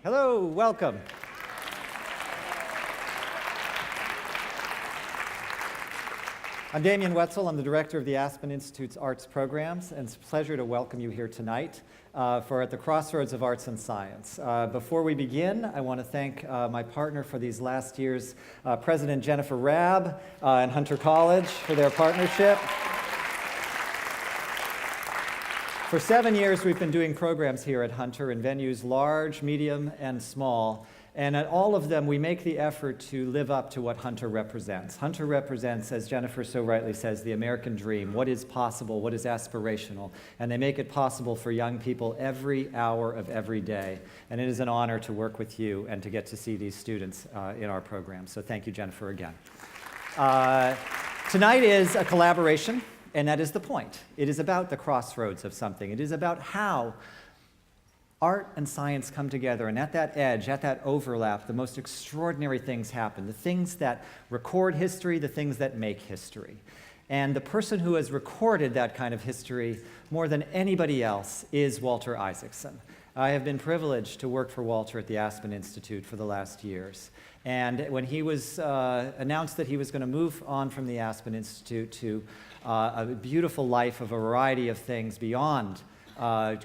Hello, welcome. I'm Damian Woetzel. I'm the director of the Aspen Institute's Arts Programs, and it's a pleasure to welcome you here tonight for At the Crossroads of Arts and Science. Before we begin, I want to thank my partner for these last years, President Jennifer Rabb and Hunter College for their partnership. For 7 years, we've been doing programs here at Hunter in venues large, medium, and small. And at all of them, we make the effort to live up to what Hunter represents. Hunter represents, as Jennifer so rightly says, the American dream, what is possible, what is aspirational. And they make it possible for young people every hour of every day. And it is an honor to work with you and to get to see these students in our program. So thank you, Jennifer, again. Tonight is a collaboration, and that is the point. It is about the crossroads of something. It is about how art and science come together, and at that edge, at that overlap, the most extraordinary things happen, the things that record history, the things that make history. And the person who has recorded that kind of history more than anybody else is Walter Isaacson. I have been privileged to work for Walter at the Aspen Institute for the last years. And when he was announced that he was going to move on from the Aspen Institute to a beautiful life of a variety of things beyond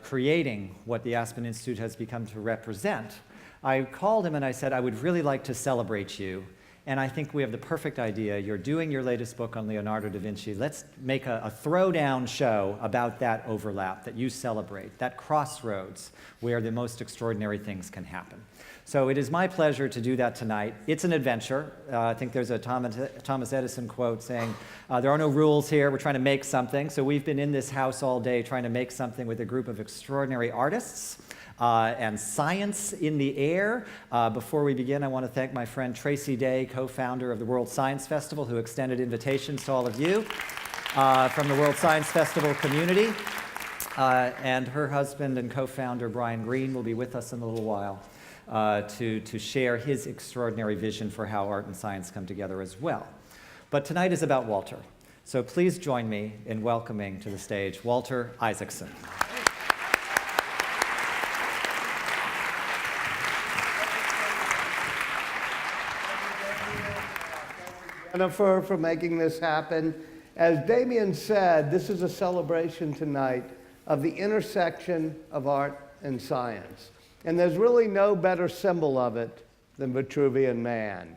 creating what the Aspen Institute has become to represent, I called him and I said, I would really like to celebrate you. And I think we have the perfect idea. You're doing your latest book on Leonardo da Vinci. Let's make a throwdown show about that overlap that you celebrate, that crossroads where the most extraordinary things can happen. So it is my pleasure to do that tonight. It's an adventure. I think there's a Thomas Edison quote saying, there are no rules here, we're trying to make something. So we've been in this house all day trying to make something with a group of extraordinary artists and science in the air. Before we begin, I want to thank my friend Tracy Day, co-founder of the World Science Festival, who extended invitations to all of you from the World Science Festival community. And her husband and co-founder, Brian Greene, will be with us in a little while to share his extraordinary vision for how art and science come together as well. But tonight is about Walter. So please join me in welcoming to the stage Walter Isaacson. Jennifer, for making this happen. As Damian said, this is a celebration tonight of the intersection of art and science. And there's really no better symbol of it than Vitruvian Man.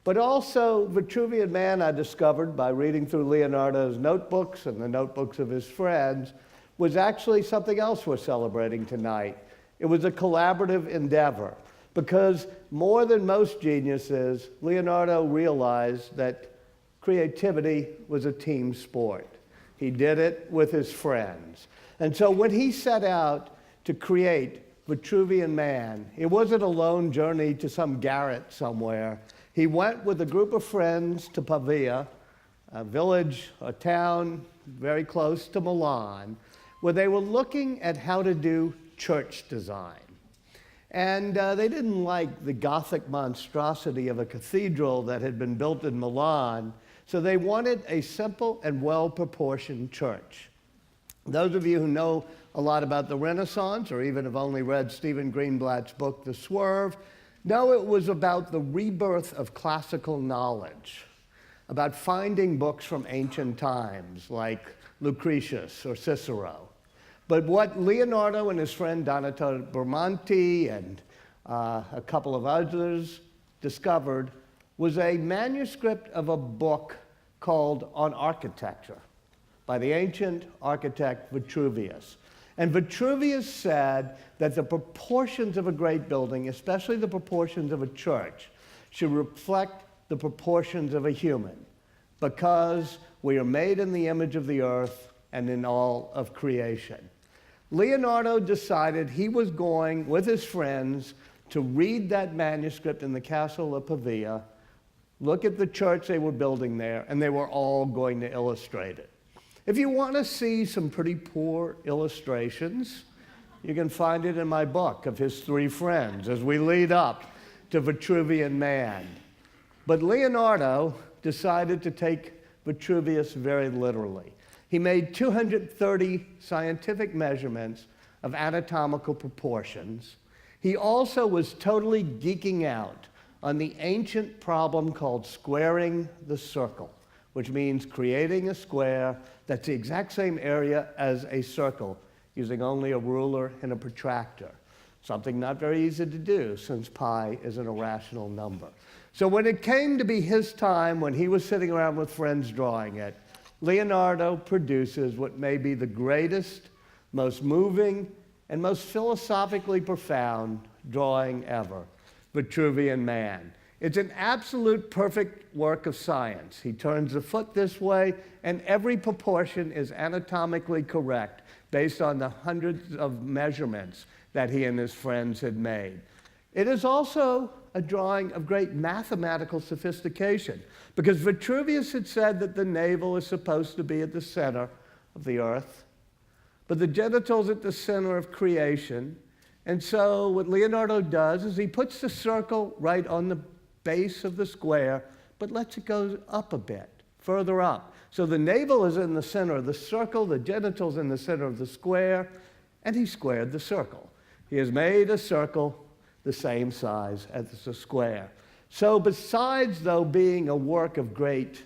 But also, Vitruvian Man, I discovered by reading through Leonardo's notebooks and the notebooks of his friends, was actually something else we're celebrating tonight. It was a collaborative endeavor, because more than most geniuses, Leonardo realized that creativity was a team sport. He did it with his friends. And so when he set out to create Vitruvian Man, it wasn't a lone journey to some garret somewhere. He went with a group of friends to Pavia, a village, a town very close to Milan, where they were looking at how to do church design. And they didn't like the Gothic monstrosity of a cathedral that had been built in Milan, so they wanted a simple and well-proportioned church. Those of you who know a lot about the Renaissance, or even have only read Stephen Greenblatt's book, The Swerve, know it was about the rebirth of classical knowledge, about finding books from ancient times, like Lucretius or Cicero. But what Leonardo and his friend Donato Bramante and a couple of others discovered was a manuscript of a book called On Architecture by the ancient architect Vitruvius. And Vitruvius said that the proportions of a great building, especially the proportions of a church, should reflect the proportions of a human, because we are made in the image of the earth and in all of creation. Leonardo decided he was going, with his friends, to read that manuscript in the castle of Pavia, look at the church they were building there, and they were all going to illustrate it. If you want to see some pretty poor illustrations, you can find it in my book of his three friends as we lead up to Vitruvian Man. But Leonardo decided to take Vitruvius very literally. He made 230 scientific measurements of anatomical proportions. He also was totally geeking out on the ancient problem called squaring the circle, which means creating a square that's the exact same area as a circle, using only a ruler and a protractor. Something not very easy to do since pi is an irrational number. So when it came to be his time, when he was sitting around with friends drawing it, Leonardo produces what may be the greatest, most moving, and most philosophically profound drawing ever, Vitruvian Man. It's an absolute perfect work of science. He turns the foot this way, and every proportion is anatomically correct based on the hundreds of measurements that he and his friends had made. It is also a drawing of great mathematical sophistication, because Vitruvius had said that the navel is supposed to be at the center of the earth, but the genitals at the center of creation. And so what Leonardo does is he puts the circle right on the base of the square, but lets it go up a bit, further up. So the navel is in the center of the circle, the genitals in the center of the square, and he squared the circle. He has made a circle the same size as the square. So besides, though, being a work of great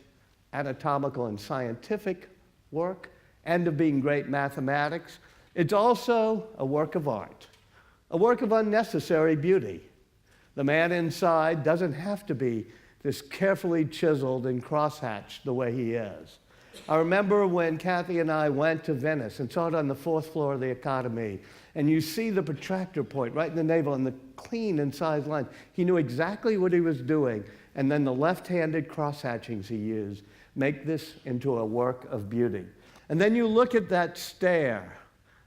anatomical and scientific work, and of being great mathematics, it's also a work of art, a work of unnecessary beauty. The man inside doesn't have to be this carefully chiseled and crosshatched the way he is. I remember when Kathy and I went to Venice and saw it on the 4th floor of the Academy, and you see the protractor point right in the navel and the clean incised line. He knew exactly what he was doing, and then the left-handed crosshatchings he used make this into a work of beauty. And then you look at that stare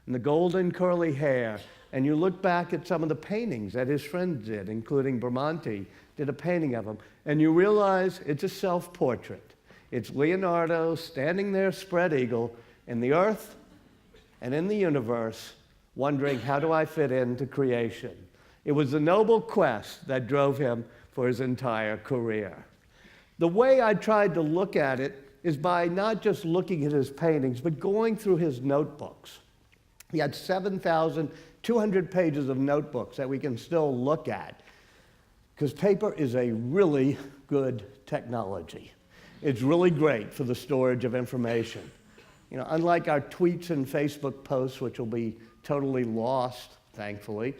and the golden curly hair, and you look back at some of the paintings that his friends did, including Bramante did a painting of him, and you realize it's a self-portrait. It's Leonardo standing there spread eagle in the earth and in the universe, wondering, how do I fit into creation? It was the noble quest that drove him for his entire career. The way I tried to look at it is by not just looking at his paintings, but going through his notebooks. He had 7,200 pages of notebooks that we can still look at, because paper is a really good technology. It's really great for the storage of information. You know, unlike our tweets and Facebook posts, which will be totally lost, thankfully,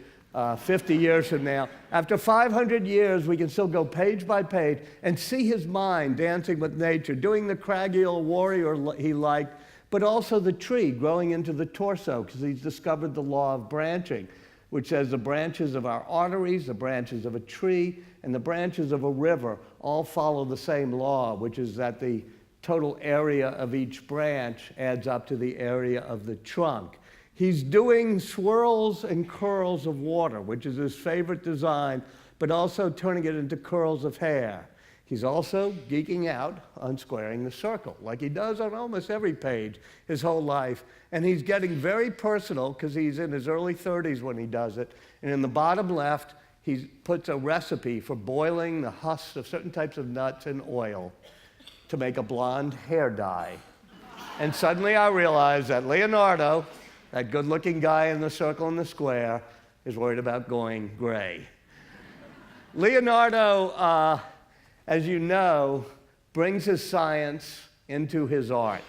50 years from now, after 500 years, we can still go page by page and see his mind dancing with nature, doing the craggy old warrior he liked, but also the tree growing into the torso, because he's discovered the law of branching, which says the branches of our arteries, the branches of a tree, and the branches of a river all follow the same law, which is that the total area of each branch adds up to the area of the trunk. He's doing swirls and curls of water, which is his favorite design, but also turning it into curls of hair. He's also geeking out on squaring the circle, like he does on almost every page his whole life. And he's getting very personal, because he's in his early 30s when he does it. And in the bottom left, he puts a recipe for boiling the husks of certain types of nuts in oil to make a blonde hair dye. And suddenly I realized that Leonardo, that good-looking guy in the circle and the square, is worried about going gray. Leonardo, as you know, brings his science into his art.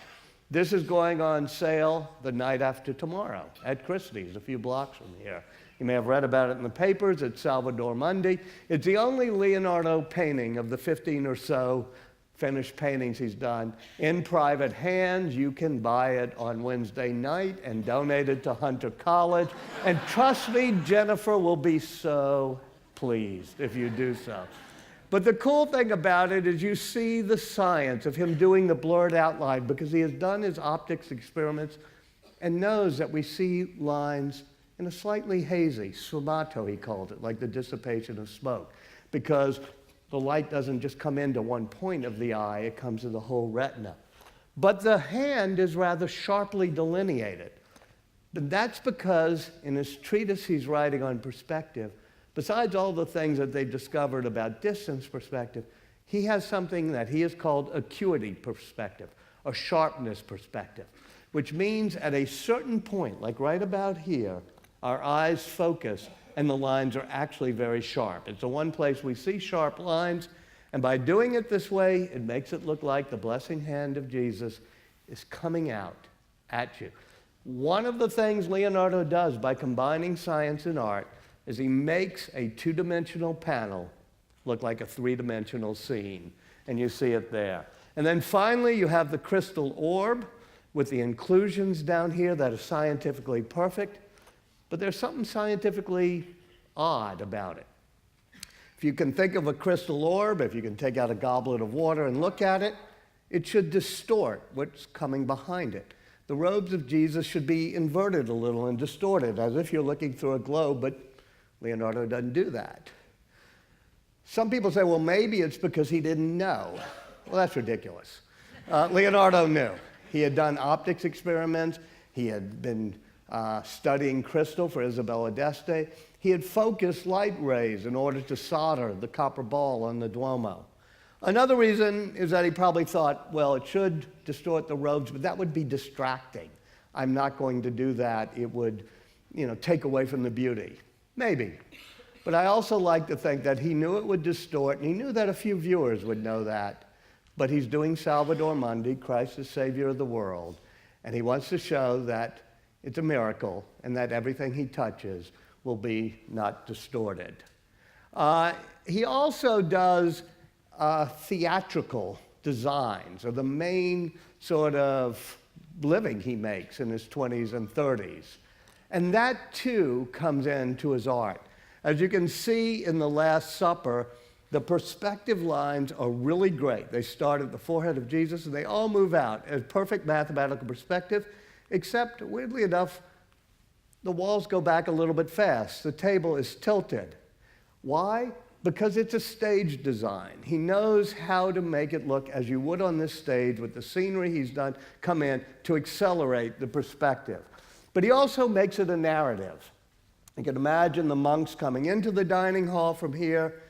This is going on sale the night after tomorrow at Christie's, a few blocks from here. You may have read about it in the papers. It's Salvador Mundi. It's the only Leonardo painting of the 15 or so finished paintings he's done in private hands. You can buy it on Wednesday night and donate it to Hunter College. And trust me, Jennifer will be so pleased if you do so. But the cool thing about it is you see the science of him doing the blurred outline, because he has done his optics experiments and knows that we see lines in a slightly hazy, sfumato he called it, like the dissipation of smoke, because the light doesn't just come into one point of the eye, it comes to the whole retina. But the hand is rather sharply delineated. But that's because in his treatise he's writing on perspective, besides all the things that they've discovered about distance perspective, he has something that he has called acuity perspective, or sharpness perspective, which means at a certain point, like right about here, our eyes focus and the lines are actually very sharp. It's the one place we see sharp lines, and by doing it this way, it makes it look like the blessing hand of Jesus is coming out at you. One of the things Leonardo does by combining science and art is he makes a two-dimensional panel look like a three-dimensional scene, and you see it there. And then finally, you have the crystal orb with the inclusions down here that are scientifically perfect, but there's something scientifically odd about it. If you can think of a crystal orb, if you can take out a goblet of water and look at it, it should distort what's coming behind it. The robes of Jesus should be inverted a little and distorted, as if you're looking through a globe, but Leonardo doesn't do that. Some people say, well, maybe it's because he didn't know. Well, that's ridiculous. Leonardo knew. He had done optics experiments. He had been studying crystal for Isabella d'Este. He had focused light rays in order to solder the copper ball on the Duomo. Another reason is that he probably thought, well, it should distort the robes, but that would be distracting. I'm not going to do that. It would, take away from the beauty. Maybe. But I also like to think that he knew it would distort, and he knew that a few viewers would know that. But he's doing Salvator Mundi, Christ the Savior of the world, and he wants to show that it's a miracle and that everything he touches will be not distorted. He also does theatrical designs, or the main sort of living he makes in his 20s and 30s. And that, too, comes into his art. As you can see in The Last Supper, the perspective lines are really great. They start at the forehead of Jesus, and they all move out as perfect mathematical perspective, except, weirdly enough, the walls go back a little bit fast. The table is tilted. Why? Because it's a stage design. He knows how to make it look as you would on this stage with the scenery he's done come in to accelerate the perspective. But he also makes it a narrative. You can imagine the monks coming into the dining hall from here.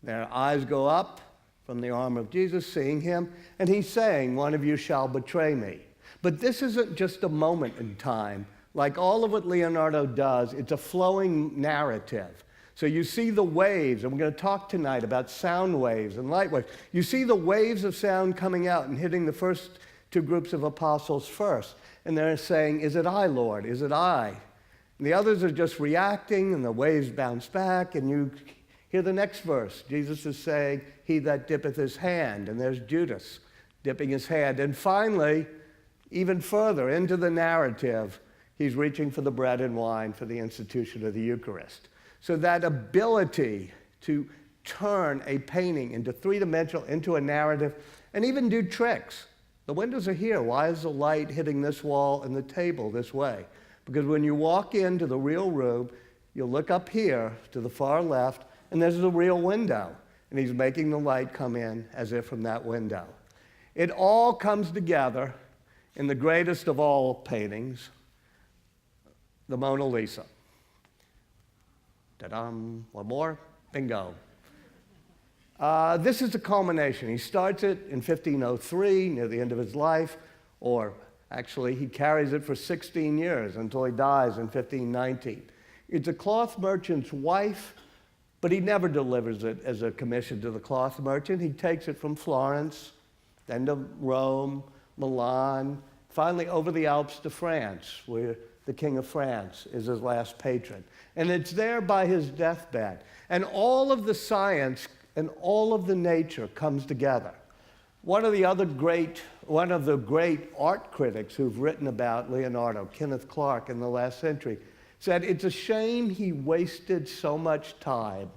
Their eyes go up from the arm of Jesus, seeing him, and he's saying, one of you shall betray me. But this isn't just a moment in time. Like all of what Leonardo does, it's a flowing narrative. So you see the waves, and we're going to talk tonight about sound waves and light waves. You see the waves of sound coming out and hitting the first two groups of apostles first. And they're saying, is it I, Lord? Is it I? And the others are just reacting, and the waves bounce back, and you hear the next verse. Jesus is saying, he that dippeth his hand, and there's Judas dipping his hand. And finally, even further into the narrative, he's reaching for the bread and wine for the institution of the Eucharist. So that ability to turn a painting into three-dimensional, into a narrative, and even do tricks. The windows are here. Why is the light hitting this wall and the table this way? Because when you walk into the real room, you'll look up here to the far left, and there's the real window. And he's making the light come in as if from that window. It all comes together in the greatest of all paintings, the Mona Lisa. Ta-dam, one more, bingo. This is the culmination. He starts it in 1503, near the end of his life, or actually he carries it for 16 years until he dies in 1519. It's a cloth merchant's wife, but he never delivers it as a commission to the cloth merchant. He takes it from Florence, then to Rome, Milan, finally over the Alps to France, where the King of France is his last patron. And it's there by his deathbed. And all of the science and all of the nature comes together. One of the great art critics who've written about Leonardo, Kenneth Clark, in the last century, said it's a shame he wasted so much time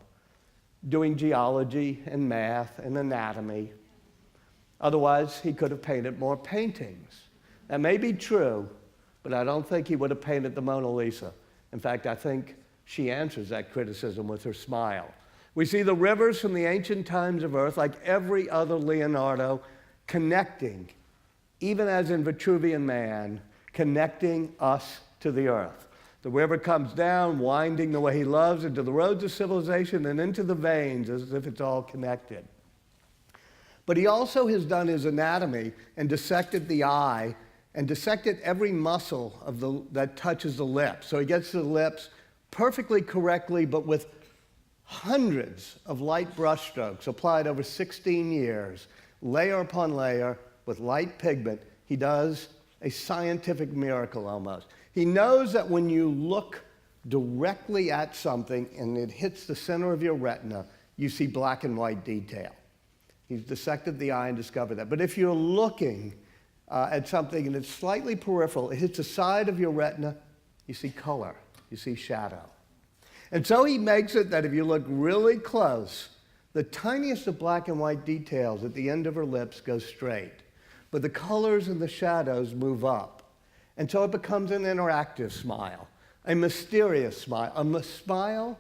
doing geology and math and anatomy. Otherwise, he could have painted more paintings. That may be true, but I don't think he would have painted the Mona Lisa. In fact, I think she answers that criticism with her smile. We see the rivers from the ancient times of Earth, like every other Leonardo, connecting, even as in Vitruvian Man, connecting us to the earth. The river comes down, winding the way he loves, into the roads of civilization and into the veins, as if it's all connected. But he also has done his anatomy and dissected the eye and dissected every muscle that touches the lips. So he gets to the lips, perfectly correctly, but with hundreds of light brushstrokes applied over 16 years, layer upon layer, with light pigment. He does a scientific miracle almost. He knows that when you look directly at something and it hits the center of your retina, you see black and white detail. He's dissected the eye and discovered that. But if you're looking at something and it's slightly peripheral, it hits the side of your retina, you see color, you see shadow. And so he makes it that if you look really close, the tiniest of black and white details at the end of her lips go straight, but the colors and the shadows move up. And so it becomes an interactive smile, a mysterious smile, a smile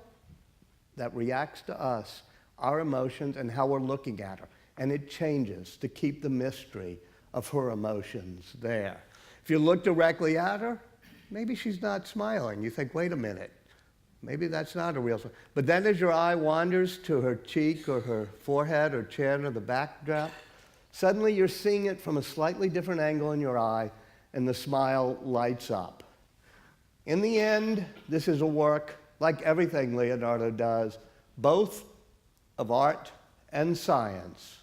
that reacts to us, our emotions, and how we're looking at her. And it changes to keep the mystery of her emotions there. If you look directly at her, maybe she's not smiling. You think, wait a minute, maybe that's not a real smile. But then as your eye wanders to her cheek or her forehead or chin or the backdrop, suddenly you're seeing it from a slightly different angle in your eye, and the smile lights up. In the end, this is a work, like everything Leonardo does, both of art and science.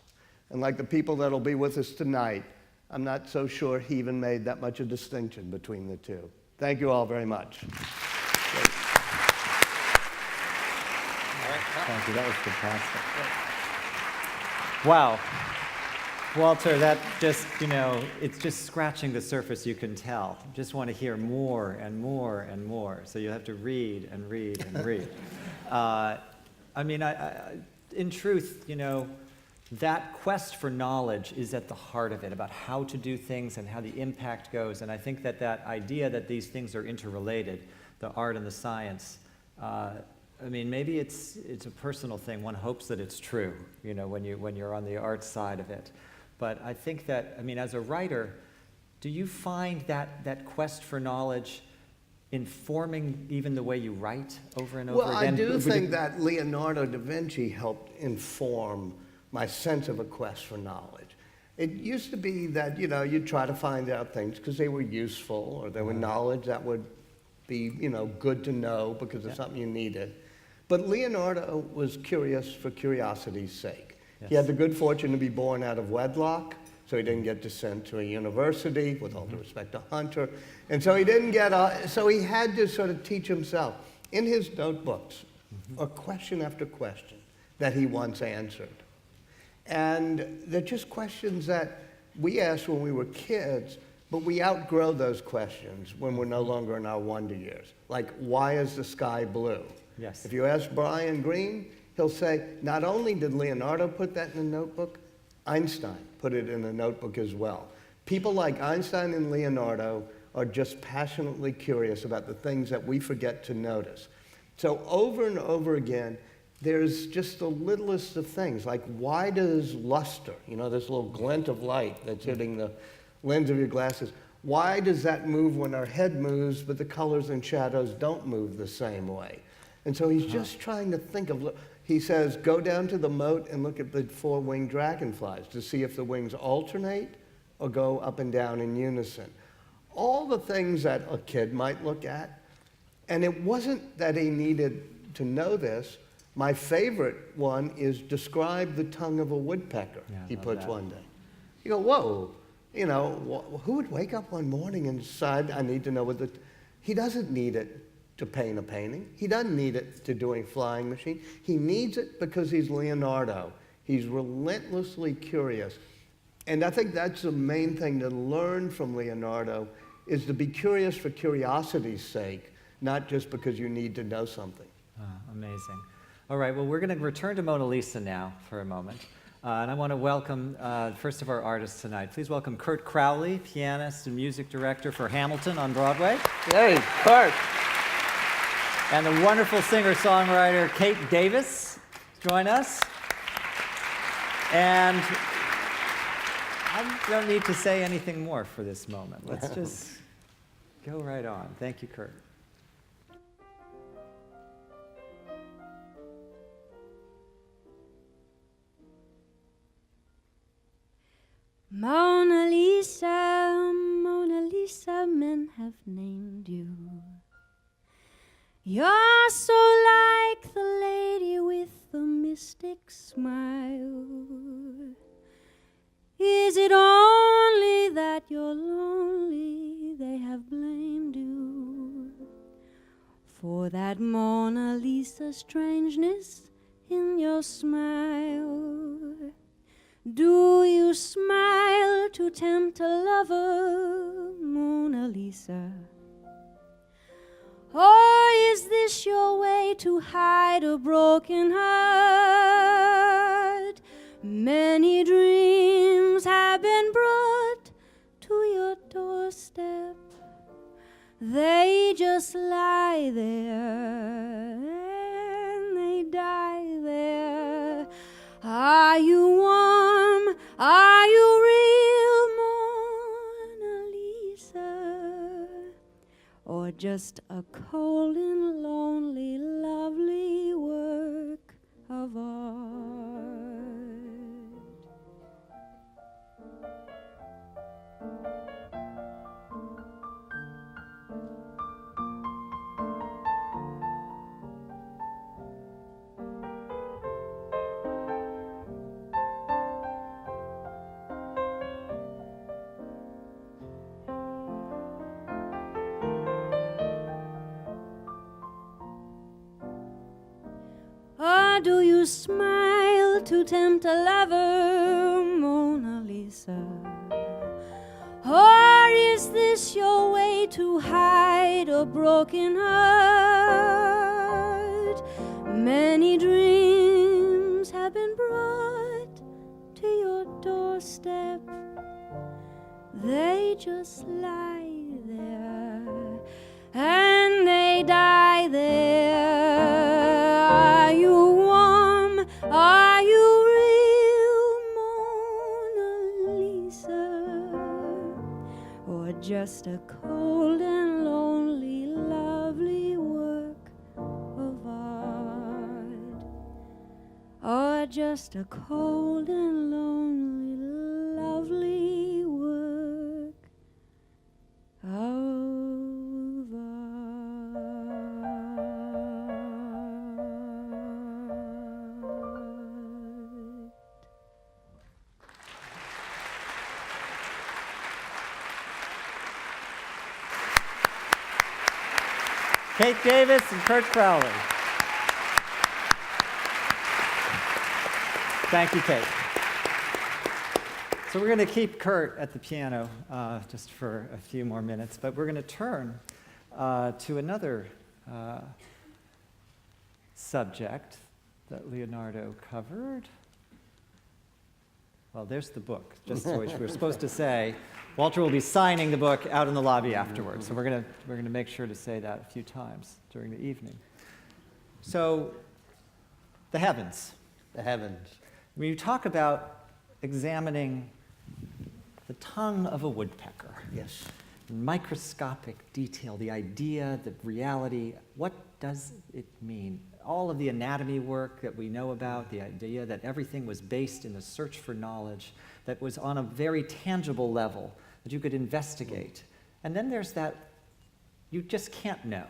And like the people that'll be with us tonight, I'm not so sure he even made that much a distinction between the two. Thank you all very much. Thank you, that was fantastic. Wow. Walter, that just, it's just scratching the surface, you can tell. Just want to hear more and more and more. So you have to read and read and read. In truth, that quest for knowledge is at the heart of it, about how to do things and how the impact goes. And I think that idea that these things are interrelated, the art and the science, maybe it's a personal thing. One hopes that it's true, when you're on the art side of it. But I think that, as a writer, do you find that quest for knowledge informing even the way you write over and over again? Well, I do think that Leonardo da Vinci helped inform my sense of a quest for knowledge. It used to be that, you'd try to find out things because they were useful, or they were knowledge that would be, good to know because of something you needed. But Leonardo was curious for curiosity's sake. Yes. He had the good fortune to be born out of wedlock, so he didn't get sent to a university, with all due respect to Hunter. And so he didn't so he had to sort of teach himself. In his notebooks, are question after question that he once answered. And they're just questions that we asked when we were kids, but we outgrow those questions when we're no longer in our wonder years. Like, why is the sky blue? Yes. If you ask Brian Greene, he'll say, not only did Leonardo put that in a notebook, Einstein put it in a notebook as well. People like Einstein and Leonardo are just passionately curious about the things that we forget to notice. So over and over again, there's just the littlest of things, like why does luster, this little glint of light that's hitting the lens of your glasses, why does that move when our head moves, but the colors and shadows don't move the same way? And so he's just trying to think of, he says, go down to the moat and look at the four-winged dragonflies to see if the wings alternate or go up and down in unison. All the things that a kid might look at. And it wasn't that he needed to know this. My favorite one is describe the tongue of a woodpecker, he puts one day. You go, whoa, who would wake up one morning and decide, I need to know what he doesn't need it to paint a painting. He doesn't need it to do a flying machine. He needs it because he's Leonardo. He's relentlessly curious. And I think that's the main thing to learn from Leonardo, is to be curious for curiosity's sake, not just because you need to know something. Amazing. All right, well, we're going to return to Mona Lisa now for a moment. And I want to welcome first of our artists tonight. Please welcome Kurt Crowley, pianist and music director for Hamilton on Broadway. Hey, Kurt. And the wonderful singer-songwriter Kate Davis, join us. And I don't need to say anything more for this moment. Let's just go right on. Thank you, Kurt. Mona Lisa, Mona Lisa, men have named you. You're so like the lady with the mystic smile. Is it only that you're lonely they have blamed you for that Mona Lisa strangeness in your smile? Do you smile to tempt a lover, Mona Lisa? Or is this your way to hide a broken heart? Many dreams have been brought to your doorstep. They just lie there and they die there. Are you warm? Are you real, Mona Lisa? Or just a cold and lonely, lovely work of art? Or do you smile to tempt a lover, Mona Lisa? Or is this your way to hide a broken heart? Many dreams have been brought to your doorstep. They just lie there and they die there. Are you warm? Are you real, Mona Lisa? Or just a cold and lonely, lovely work of art? Or just a cold and lonely, lovely work of art? Kate Davis and Kurt Crowley. Thank you, Kate. So we're going to keep Kurt at the piano just for a few more minutes, but we're going to turn to another subject that Leonardo covered. Well, there's the book, just so we were supposed to say. Walter will be signing the book out in the lobby afterwards, so we're going to make sure to say that a few times during the evening. So, the heavens. The heavens. When you talk about examining the tongue of a woodpecker, Yes. microscopic detail, the idea, the reality, what does it mean? All of the anatomy work that we know about, the idea that everything was based in the search for knowledge, that was on a very tangible level, that you could investigate. And then there's that, you just can't know,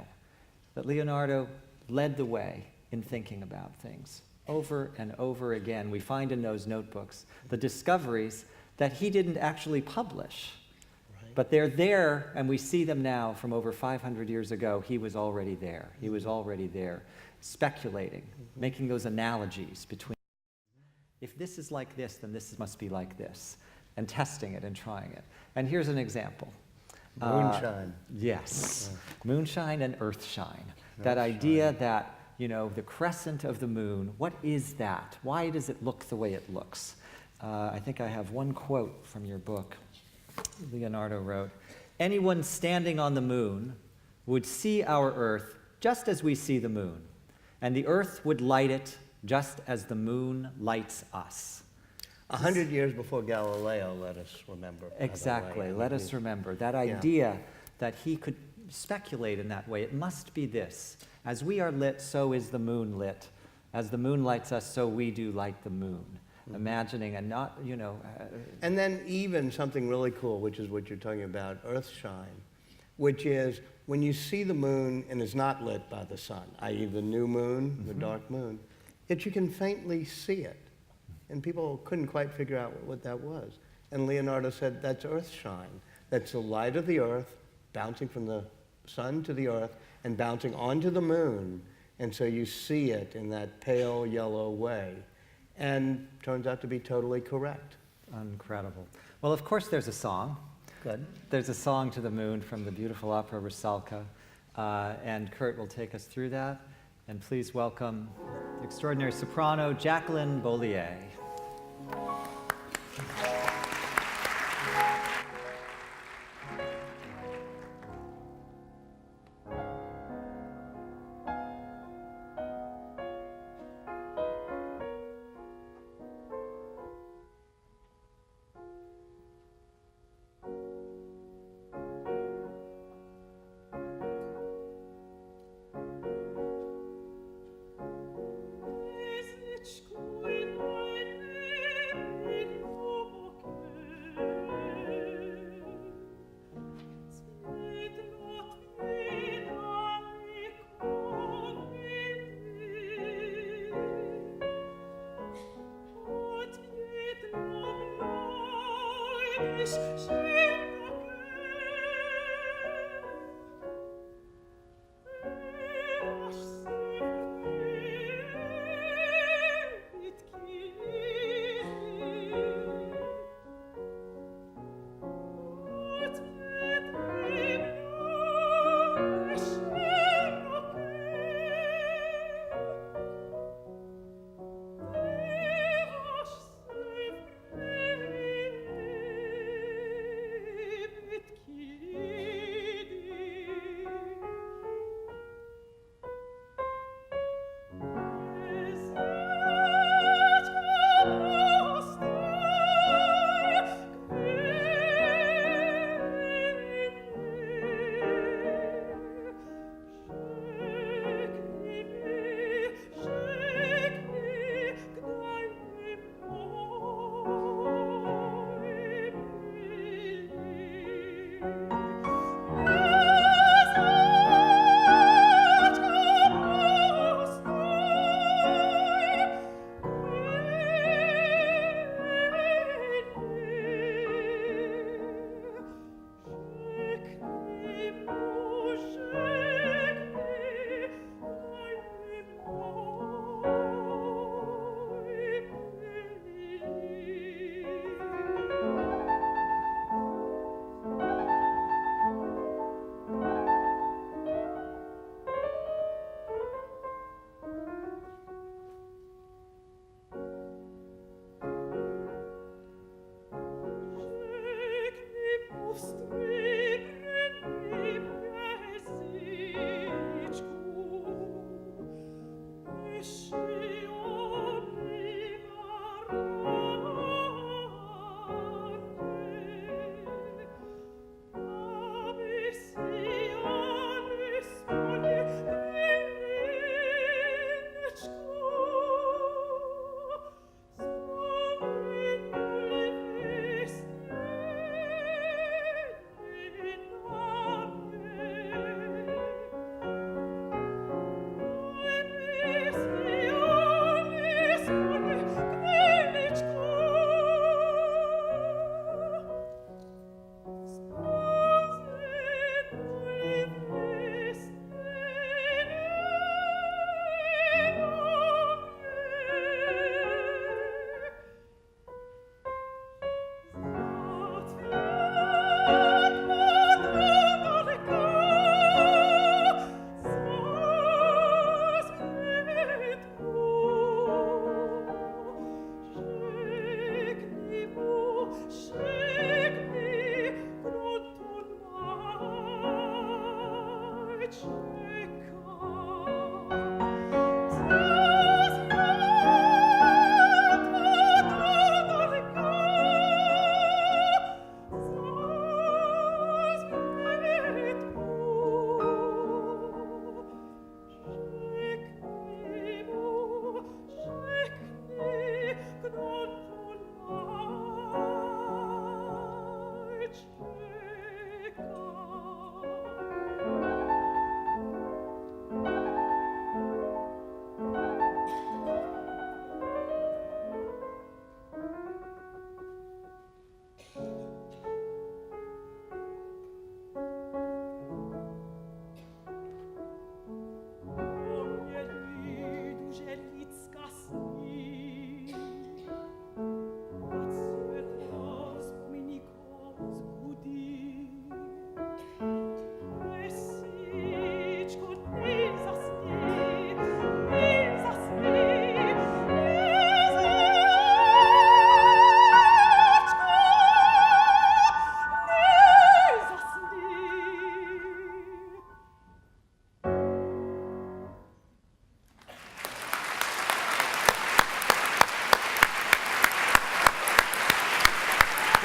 that Leonardo led the way in thinking about things. Over and over again, we find in those notebooks the discoveries that he didn't actually publish. But they're there, and we see them now from over 500 years ago. He was already there. He was already there, speculating, making those analogies between, if this is like this, then this must be like this, and testing it and trying it. And here's an example. Moonshine. Yes, moonshine and earthshine. That idea that, you know, the crescent of the moon, what is that? Why does it look the way it looks? I think I have one quote from your book. Leonardo wrote, "Anyone standing on the moon would see our Earth just as we see the moon, and the Earth would light it just as the moon lights us." 100 years before Galileo, let us remember. Exactly, let us remember. That idea that he could speculate in that way, it must be this. As we are lit, so is the moon lit. As the moon lights us, so we do light the moon. Imagining and not, you know... And then even something really cool, which is what you're talking about, earthshine, which is when you see the moon and it's not lit by the sun, i.e. the new moon, the dark moon, that you can faintly see it. And people couldn't quite figure out what that was. And Leonardo said, that's earthshine. That's the light of the earth bouncing from the sun to the earth and bouncing onto the moon. And so you see it in that pale yellow way. And turns out to be totally correct. Incredible. Well, of course, there's a song. Good. There's a song to the moon from the beautiful opera Rusalka, and Kurt will take us through that. And please welcome the extraordinary soprano, Jacqueline Bolier.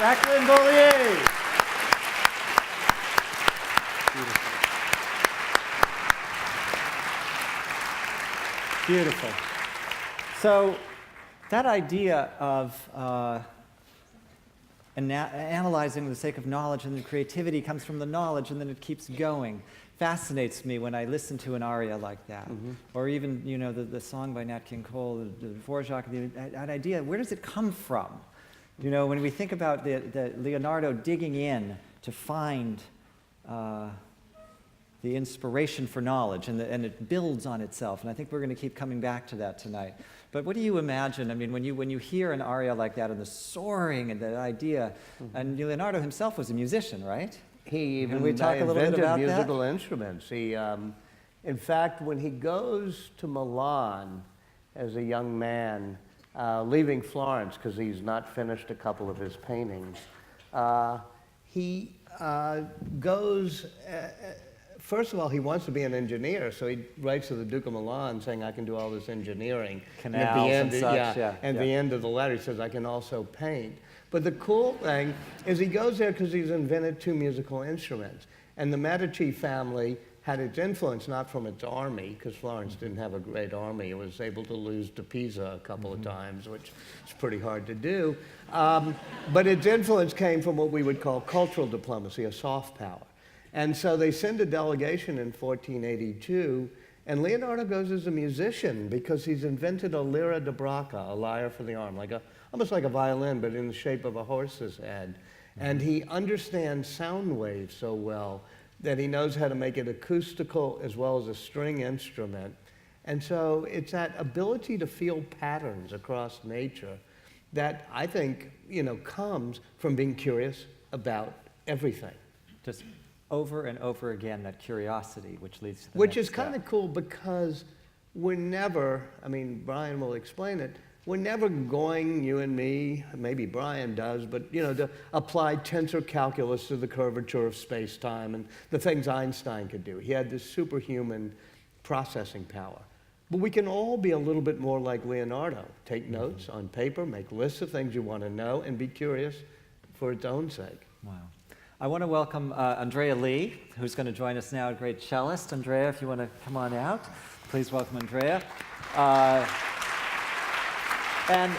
Jacqueline Bolier. Beautiful. So that idea of analyzing for the sake of knowledge and then creativity comes from the knowledge and then it keeps going fascinates me when I listen to an aria like that. Or even, you know, the song by Nat King Cole, the Dvorak, that idea, where does it come from? You know, when we think about the Leonardo digging in to find the inspiration for knowledge, and it builds on itself. And I think we're going to keep coming back to that tonight. But what do you imagine? I mean, when you hear an aria like that and the soaring and the idea, and Leonardo himself was a musician, right? He even Can we talk a little bit about musical instruments. He, in fact, when he goes to Milan as a young man, leaving Florence because he's not finished a couple of his paintings, he goes. First of all, he wants to be an engineer, so he writes to the Duke of Milan saying, I can do all this engineering. Canals and such, at the end of the letter, he says, I can also paint. But the cool thing is he goes there because he's invented 2 musical instruments. And the Medici family had its influence not from its army, because Florence didn't have a great army. It was able to lose to Pisa a couple of times, which is pretty hard to do. But its influence came from what we would call cultural diplomacy, a soft power. And so they send a delegation in 1482, and Leonardo goes as a musician because he's invented a lira da braccia, a lyre for the arm, almost like a violin, but in the shape of a horse's head. And he understands sound waves so well that he knows how to make it acoustical as well as a string instrument. And so it's that ability to feel patterns across nature that I think, you know, comes from being curious about everything. Just over and over again, that curiosity, which leads to the Which next is kind of cool because we're never, I mean, Brian will explain it, we're never going, you and me, maybe Brian does, but, you know, to apply tensor calculus to the curvature of space-time and the things Einstein could do. He had this superhuman processing power. But we can all be a little bit more like Leonardo. Take notes on paper, make lists of things you want to know, and be curious for its own sake. Wow. I want to welcome Andrea Lee, who's going to join us now, a great cellist. Andrea, if you want to come on out, please welcome Andrea. And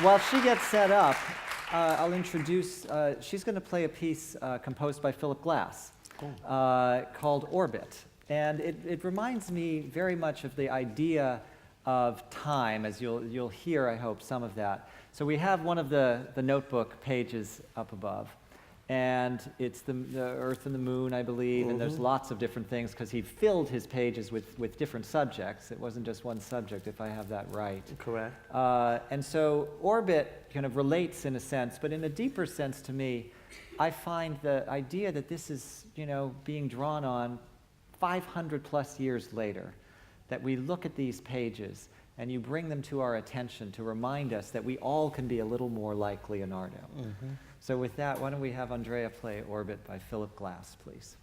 while she gets set up, I'll introduce, she's going to play a piece composed by Philip Glass called Orbit. And it reminds me very much of the idea of time, as you'll hear, I hope, some of that. So we have one of the notebook pages up above. And it's the Earth and the Moon, I believe, and there's lots of different things because he filled his pages with different subjects. It wasn't just one subject, if I have that right. Correct. And so Orbit kind of relates in a sense, but in a deeper sense to me, I find the idea that this is, you know, being drawn on 500 plus years later, that we look at these pages and you bring them to our attention to remind us that we all can be a little more like Leonardo. So with that, why don't we have Andrea play Orbit by Philip Glass, please.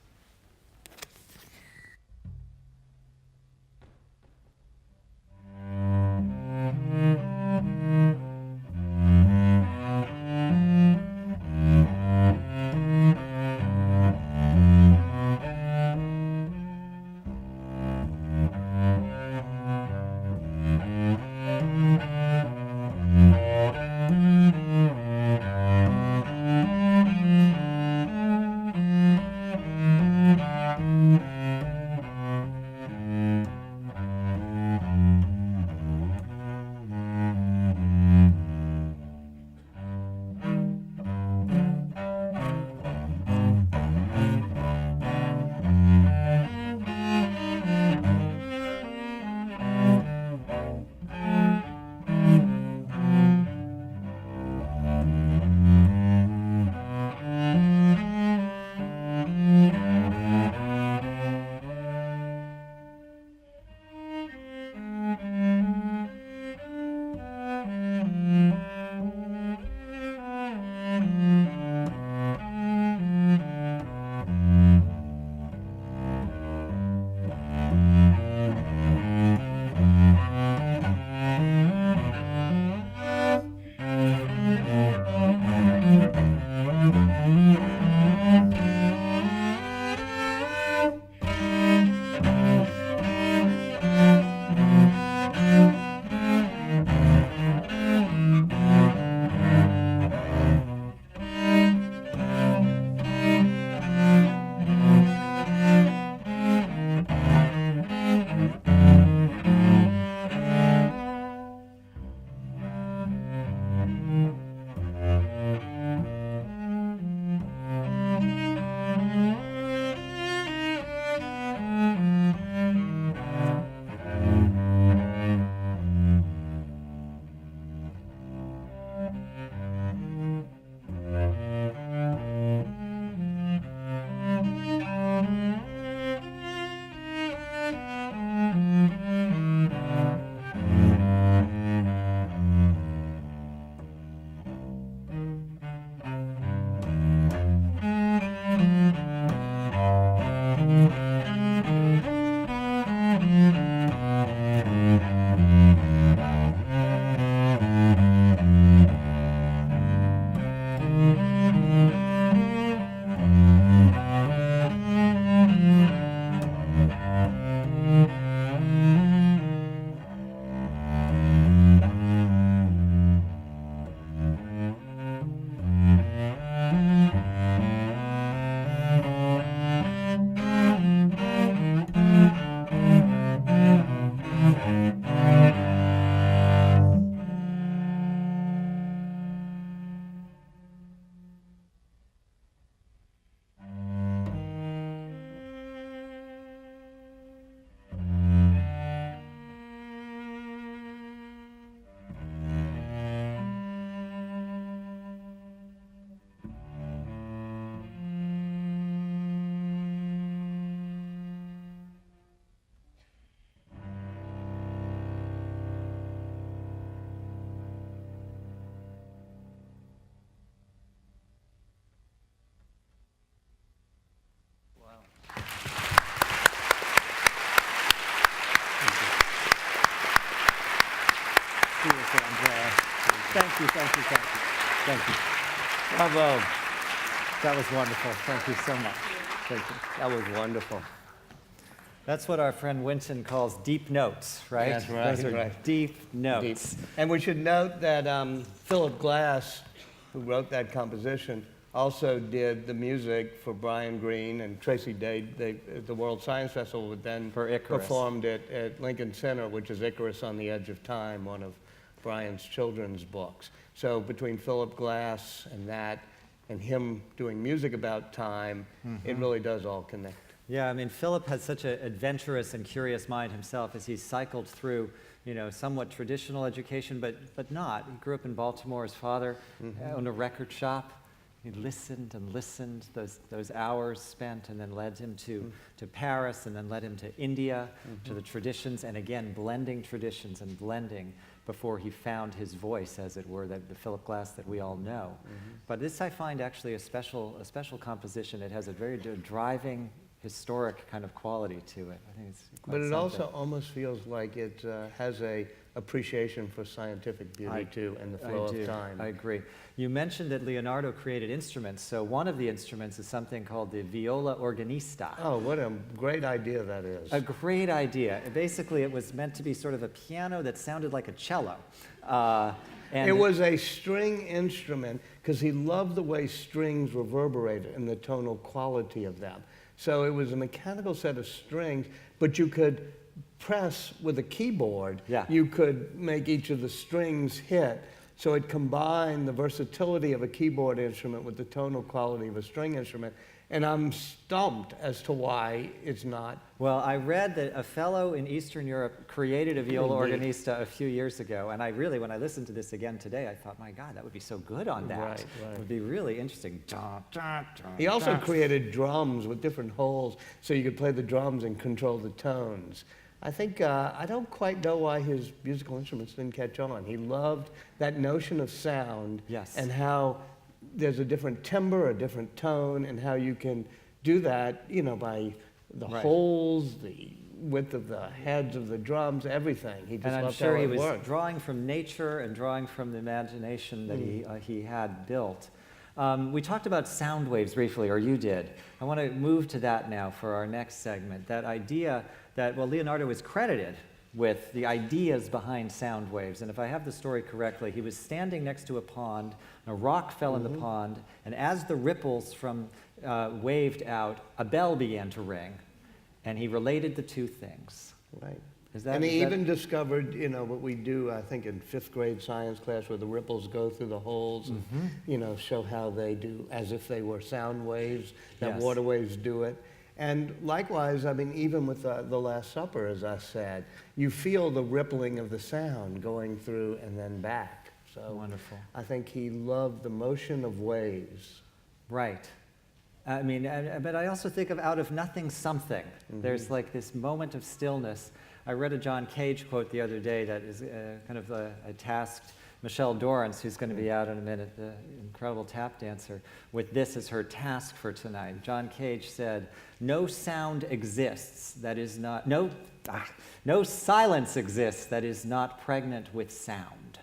Thank you, thank you, thank you. Thank you. Bravo. That was wonderful. Thank you so much. Thank you. That was wonderful. That's what our friend Winton calls deep notes, right? That's right, Those are right. deep notes. Deep. And we should note that Philip Glass, who wrote that composition, also did the music for Brian Greene and Tracy Day. The World Science Festival would then For Icarus. performed it at Lincoln Center, which is Icarus on the Edge of Time, one of Brian's children's books. So between Philip Glass and that, and him doing music about time, it really does all connect. Yeah, I mean, Philip has such an adventurous and curious mind himself as he's cycled through, you know, somewhat traditional education, but not. He grew up in Baltimore. His father owned a record shop. He listened and listened, those hours spent, and then led him to Paris, and then led him to India, to the traditions, and again, blending traditions and blending before he found his voice, as it were, the Philip Glass that we all know. But this, I find, actually a special composition. It has a very driving, historic kind of quality to it. I think it's quite But it something. also almost feels like it has a appreciation for scientific beauty too, and the flow of time. I agree. You mentioned that Leonardo created instruments, so one of the instruments is something called the viola organista. Oh, what a great idea that is. A great idea. Basically, it was meant to be sort of a piano that sounded like a cello. And it was a string instrument because he loved the way strings reverberated and the tonal quality of them. So it was a mechanical set of strings, but you could press with a keyboard. Yeah. You could make each of the strings hit. So it combined the versatility of a keyboard instrument with the tonal quality of a string instrument. And I'm stumped as to why it's not. Well, I read that a fellow in Eastern Europe created a viola organista a few years ago, and I really, when I listened to this again today, I thought, my God, that would be so good on that. Right. It would be really interesting. He also created drums with different holes so you could play the drums and control the tones. I think, I don't quite know why his musical instruments didn't catch on. He loved that notion of sound. Yes. And how there's a different timbre, a different tone, and how you can do that, you know, by the holes, the width of the heads of the drums, everything. He just And I'm loved sure how he it was worked. drawing from nature and drawing from the imagination that he had built. We talked about sound waves briefly, or you did. I want to move to that now for our next segment. That idea that, well, Leonardo was credited with the ideas behind sound waves. And if I have the story correctly, he was standing next to a pond, and a rock fell in the pond, and as the ripples from waved out, a bell began to ring, and he related the two things. Right. And he even discovered, you know, what we do, I think, in 5th grade science class, where the ripples go through the holes and, you know, show how they do, as if they were sound waves, that Yes. water waves do it. And likewise, I mean, even with the Last Supper, as I said, you feel the rippling of the sound going through and then back. So Wonderful. I think he loved the motion of waves. Right. I mean, but I also think of out of nothing something. There's like this moment of stillness. I read a John Cage quote the other day that is kind of a tasked Michelle Dorrance, who's going to be out in a minute, the incredible tap dancer, with this as her task for tonight. John Cage said, "No sound exists that is not, no silence exists that is not pregnant with sound."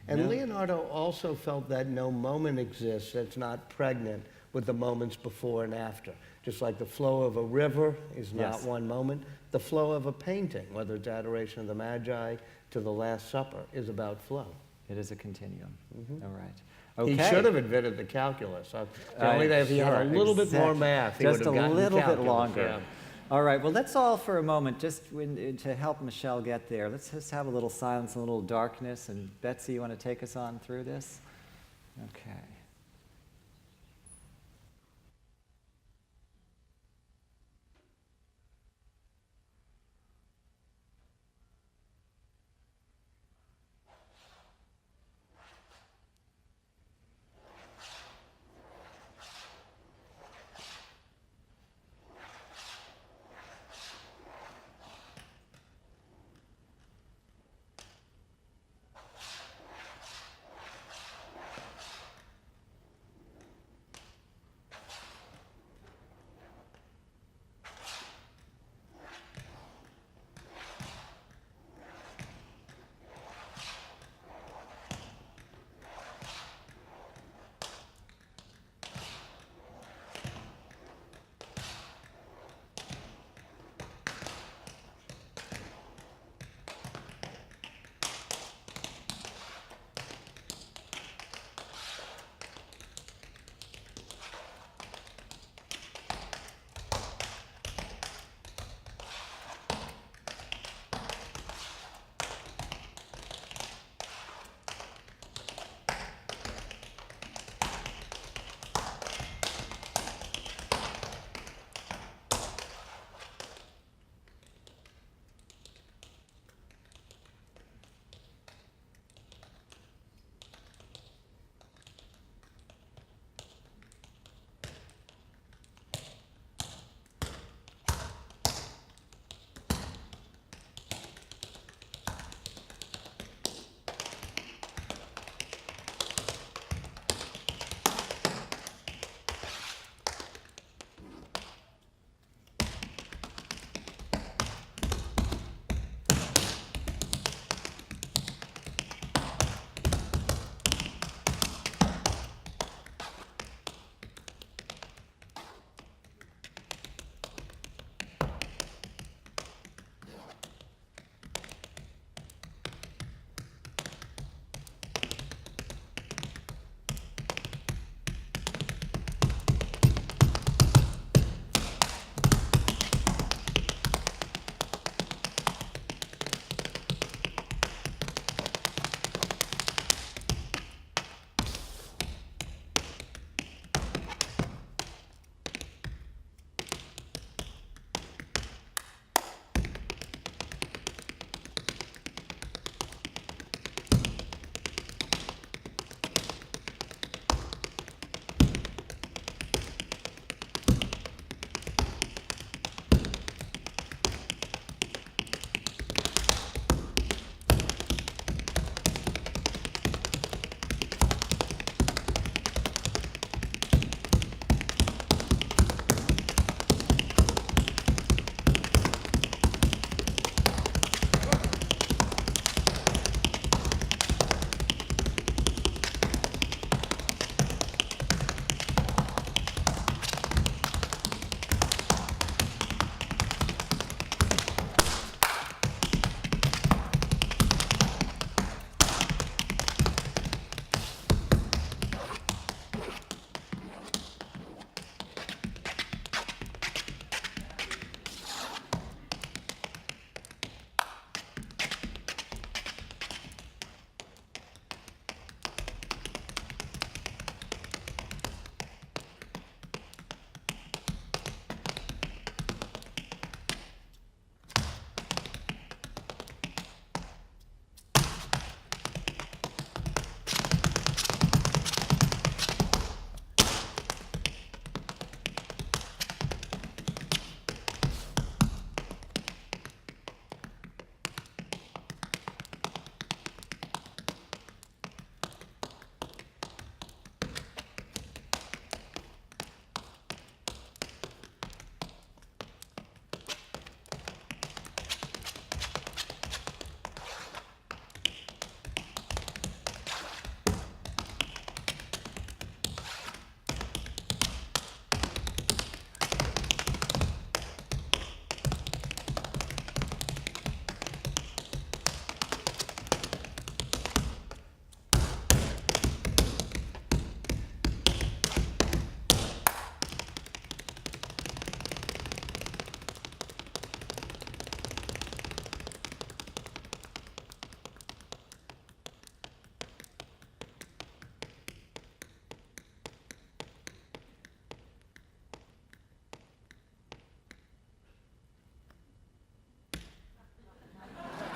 And Leonardo also felt that no moment exists that's not pregnant with the moments before and after. Just like the flow of a river is not Yes. one moment, the flow of a painting, whether it's Adoration of the Magi to the Last Supper, is about flow. It is a continuum. All right. Okay. He should have invented the calculus. Only that if he had a little bit more math, he just would have a gotten little bit calculus, longer. yeah. All right, well, let's all for a moment, just to help Michelle get there, let's just have a little silence, a little darkness. And Betsy, you want to take us on through this? Okay.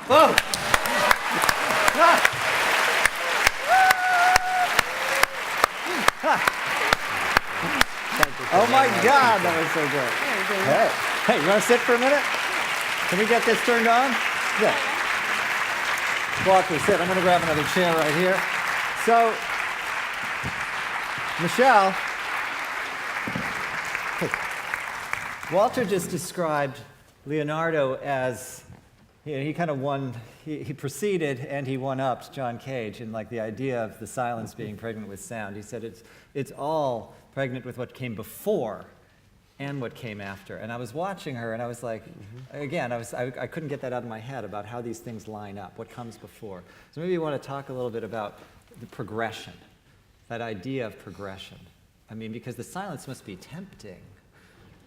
Oh! Oh my God, that was so good. Hey, hey, you want to sit for a minute? Can we get this turned on? Yeah. Walker, sit. I'm going to grab another chair right here. So, Michelle, hey, Walter just described Leonardo as, he kind of won, he preceded and he one-upped John Cage in like the idea of the silence being pregnant with sound. He said it's all pregnant with what came before and what came after. And I was watching her and I was like, again, I couldn't get that out of my head about how these things line up, what comes before. So maybe you want to talk a little bit about the progression, that idea of progression. I mean, because the silence must be tempting.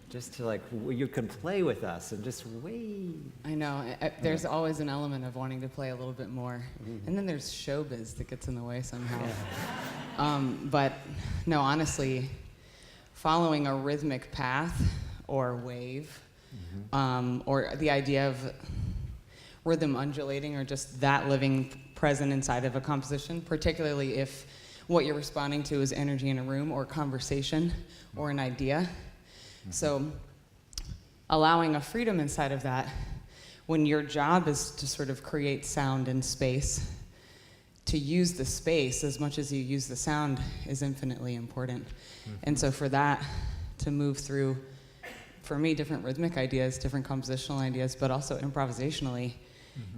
Just to like, you can play with us and just wait. I know. There's always an element of wanting to play a little bit more. And then there's showbiz that gets in the way somehow. But no, honestly, following a rhythmic path or wave, or the idea of rhythm undulating or just that living present inside of a composition, particularly if what you're responding to is energy in a room or conversation or an idea. So allowing a freedom inside of that, when your job is to sort of create sound and space, to use the space as much as you use the sound is infinitely important. And so for that to move through, for me, different rhythmic ideas, different compositional ideas, but also improvisationally,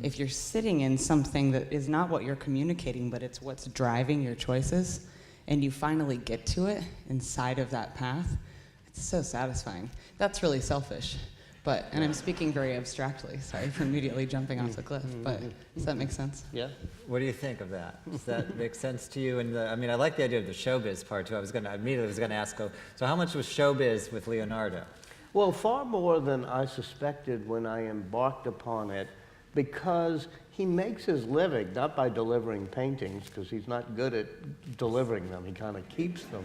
if you're sitting in something that is not what you're communicating, but it's what's driving your choices, and you finally get to it inside of that path, it's so satisfying. That's really selfish, and I'm speaking very abstractly. Sorry for immediately jumping off the cliff, but does that make sense? Yeah. What do you think of that? Does that make sense to you? And I mean, I like the idea of the showbiz part too. I immediately was going to ask, so how much was showbiz with Leonardo? Well, far more than I suspected when I embarked upon it, because he makes his living not by delivering paintings, because he's not good at delivering them. He kind of keeps them.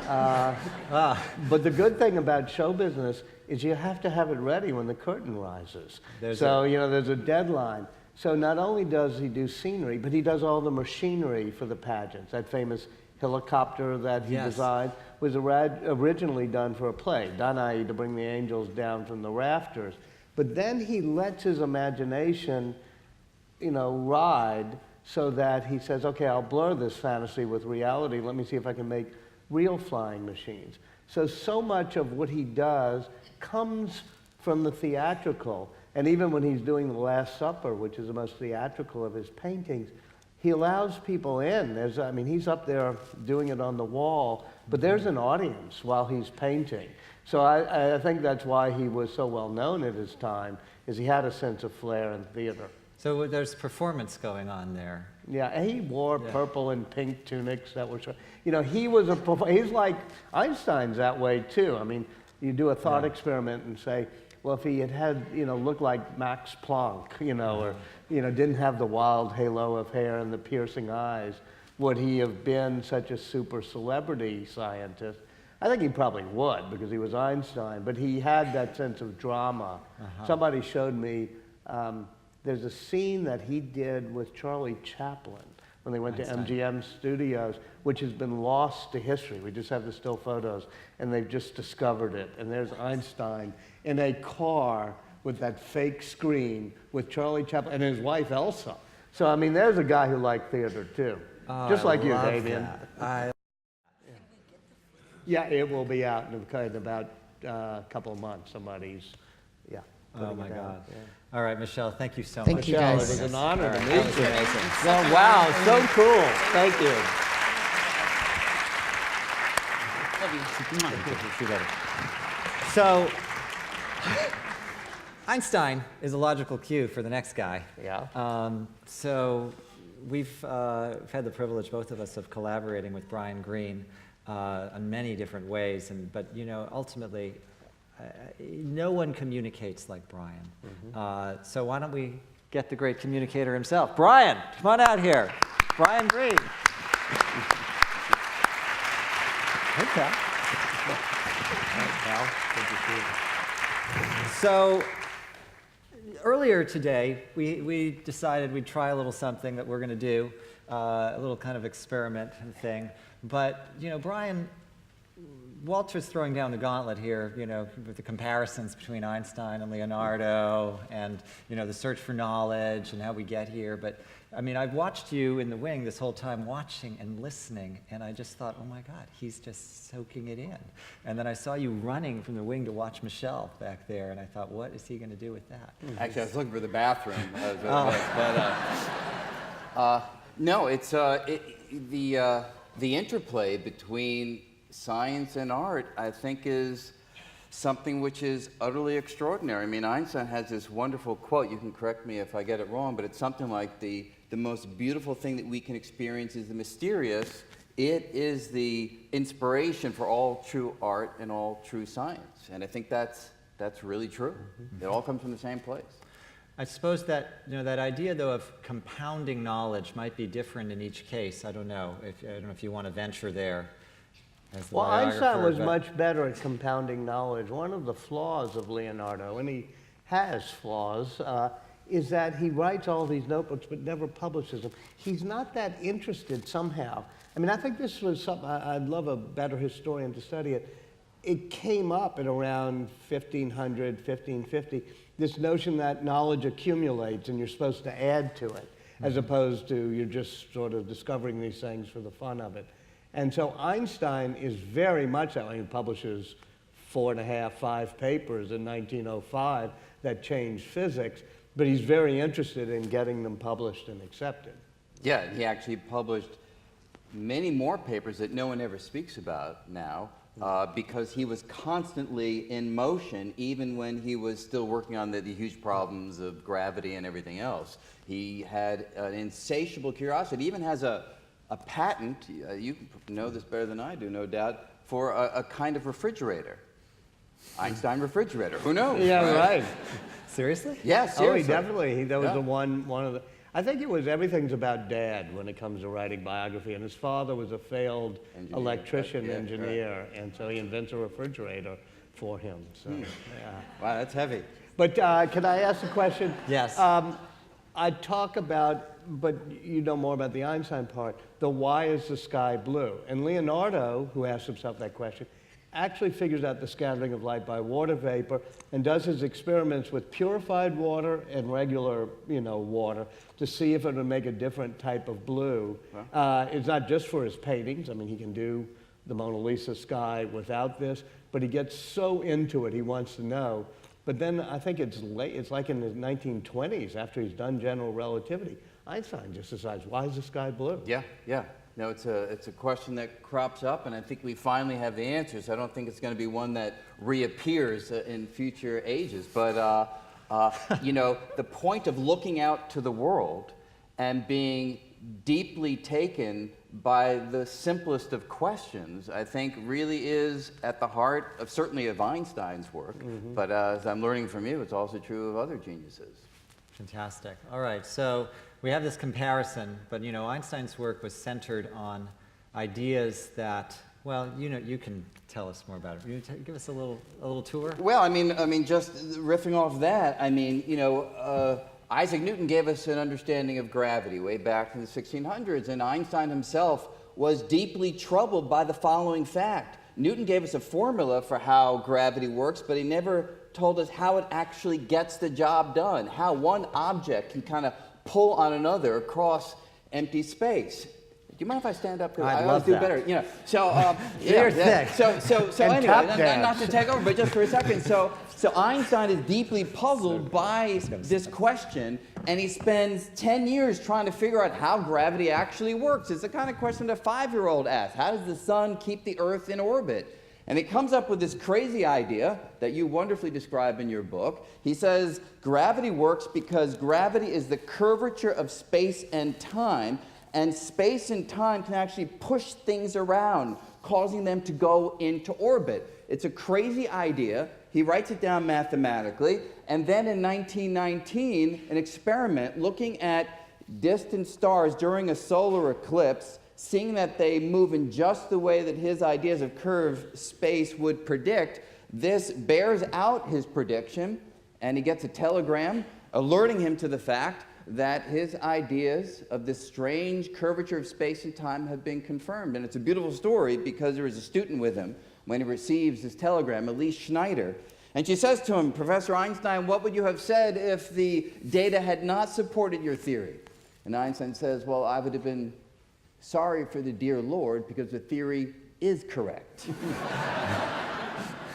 But the good thing about show business is you have to have it ready when the curtain rises. There's a deadline. So not only does he do scenery, but he does all the machinery for the pageants. That famous helicopter that he designed was originally done for a play, Danae, to bring the angels down from the rafters. But then he lets his imagination, ride so that he says, okay, I'll blur this fantasy with reality. Let me see if I can make real flying machines. So much of what he does comes from the theatrical. And even when he's doing The Last Supper, which is the most theatrical of his paintings, he allows people in. He's up there doing it on the wall, but there's an audience while he's painting. So I think that's why he was so well known at his time, is he had a sense of flair in theater. So there's performance going on there. Yeah, and he wore purple and pink tunics that were, he's like, Einstein's that way too. I mean, you do a thought experiment and say, well, if he had looked like Max Planck, or, didn't have the wild halo of hair and the piercing eyes, would he have been such a super celebrity scientist? I think he probably would, because he was Einstein, but he had that sense of drama. Somebody showed me, there's a scene that he did with Charlie Chaplin when they went to MGM Studios, which has been lost to history. We just have the still photos, and they've just discovered it. And there's Einstein in a car with that fake screen with Charlie Chaplin and his wife Elsa. So, there's a guy who liked theater too. Just like you, Damian. Yeah, it will be out in about a couple of months. Oh my God. Yeah. All right, Michelle, thank you so much. Thank you, guys. It was an honor to meet That was you. amazing. Well, wow, so cool. Thank you. Love you. See you later. So, Einstein is a logical cue for the next guy. Yeah. So we've had the privilege, both of us, of collaborating with Brian Greene in many different ways, but ultimately, no one communicates like Brian. So why don't we get the great communicator himself. Brian, come on out here. Brian Greene. Hey, Pal. Hey, Pal. Good to see you. So, earlier today, we decided we'd try a little something that we're going to do, a little kind of experiment thing. But, you know, Brian, Walter's throwing down the gauntlet here, you know, with the comparisons between Einstein and Leonardo and, you know, the search for knowledge and how we get here. But, I mean, I've watched you in the wing this whole time, watching and listening, and I just thought, oh my God, he's just soaking it in. And then I saw you running from the wing to watch Michelle back there, and I thought, what is he going to do with that? Actually, I was looking for the bathroom. No, it's the interplay between science and art, I think, is something which is utterly extraordinary. I mean, Einstein has this wonderful quote, you can correct me if I get it wrong, but it's something like the most beautiful thing that we can experience is the mysterious. It is the inspiration for all true art and all true science. And I think that's really true. It all comes from the same place. I suppose that, you know, that idea, though, of compounding knowledge might be different in each case. I don't know if you want to venture there. Well, Einstein was much better at compounding knowledge. One of the flaws of Leonardo, and he has flaws, is that he writes all these notebooks but never publishes them. He's not that interested somehow. I mean, I think this was something, I'd love a better historian to study it. It came up at around 1500, 1550, this notion that knowledge accumulates and you're supposed to add to it, as opposed to you're just sort of discovering these things for the fun of it. And so Einstein is very much that way. He publishes 4.5, 5 papers in 1905 that changed physics, but he's very interested in getting them published and accepted. Yeah, he actually published many more papers that no one ever speaks about now, because he was constantly in motion, even when he was still working on the huge problems of gravity and everything else. He had an insatiable curiosity. He even has a patent, you know this better than I do, no doubt, for a kind of refrigerator. Einstein refrigerator, who knows? Yeah, right. Seriously? Yeah, seriously. Oh, he definitely, that was the one of the, I think it was everything's about Dad when it comes to writing biography, and his father was a failed electrician, engineer, right. And so he invents a refrigerator for him, so, yeah. Wow, that's heavy. But can I ask a question? Yes. I talk about, but you know more about the Einstein part, the why is the sky blue? And Leonardo, who asked himself that question, actually figures out the scattering of light by water vapor and does his experiments with purified water and regular, you know, water to see if it would make a different type of blue. Huh? It's not just for his paintings. I mean, he can do the Mona Lisa sky without this, but he gets so into it, he wants to know. But then I think it's late, it's like in the 1920s, after he's done general relativity, Einstein just decides, why is the sky blue? Yeah, yeah. No, it's a question that crops up, and I think we finally have the answers. I don't think it's going to be one that reappears in future ages. But, you know, the point of looking out to the world and being deeply taken by the simplest of questions, I think really is at the heart of certainly of Einstein's work. Mm-hmm. But as I'm learning from you, it's also true of other geniuses. Fantastic. All right, so we have this comparison, but you know, Einstein's work was centered on ideas that, well, you know, you can tell us more about it. You give us a little tour? Well, I mean, just riffing off that, I mean, you know, Isaac Newton gave us an understanding of gravity way back in the 1600s, and Einstein himself was deeply troubled by the following fact. Newton gave us a formula for how gravity works, but he never told us how it actually gets the job done, how one object can kind of pull on another across empty space. Do you mind if I stand up? I always do better. You know, so thick. So anyway, not to take over, but just for a second. So Einstein is deeply puzzled by this question, and he spends 10 years trying to figure out how gravity actually works. It's the kind of question that a 5-year-old asks. How does the sun keep the Earth in orbit? And he comes up with this crazy idea that you wonderfully describe in your book. He says gravity works because gravity is the curvature of space and time, and space and time can actually push things around, causing them to go into orbit. It's a crazy idea. He writes it down mathematically, and then in 1919, an experiment looking at distant stars during a solar eclipse, seeing that they move in just the way that his ideas of curved space would predict, this bears out his prediction, and he gets a telegram alerting him to the fact that his ideas of this strange curvature of space and time have been confirmed. And it's a beautiful story because there is a student with him when he receives this telegram, Elise Schneider. And she says to him, "Professor Einstein, what would you have said if the data had not supported your theory?" And Einstein says, "Well, I would have been sorry for the dear Lord because the theory is correct."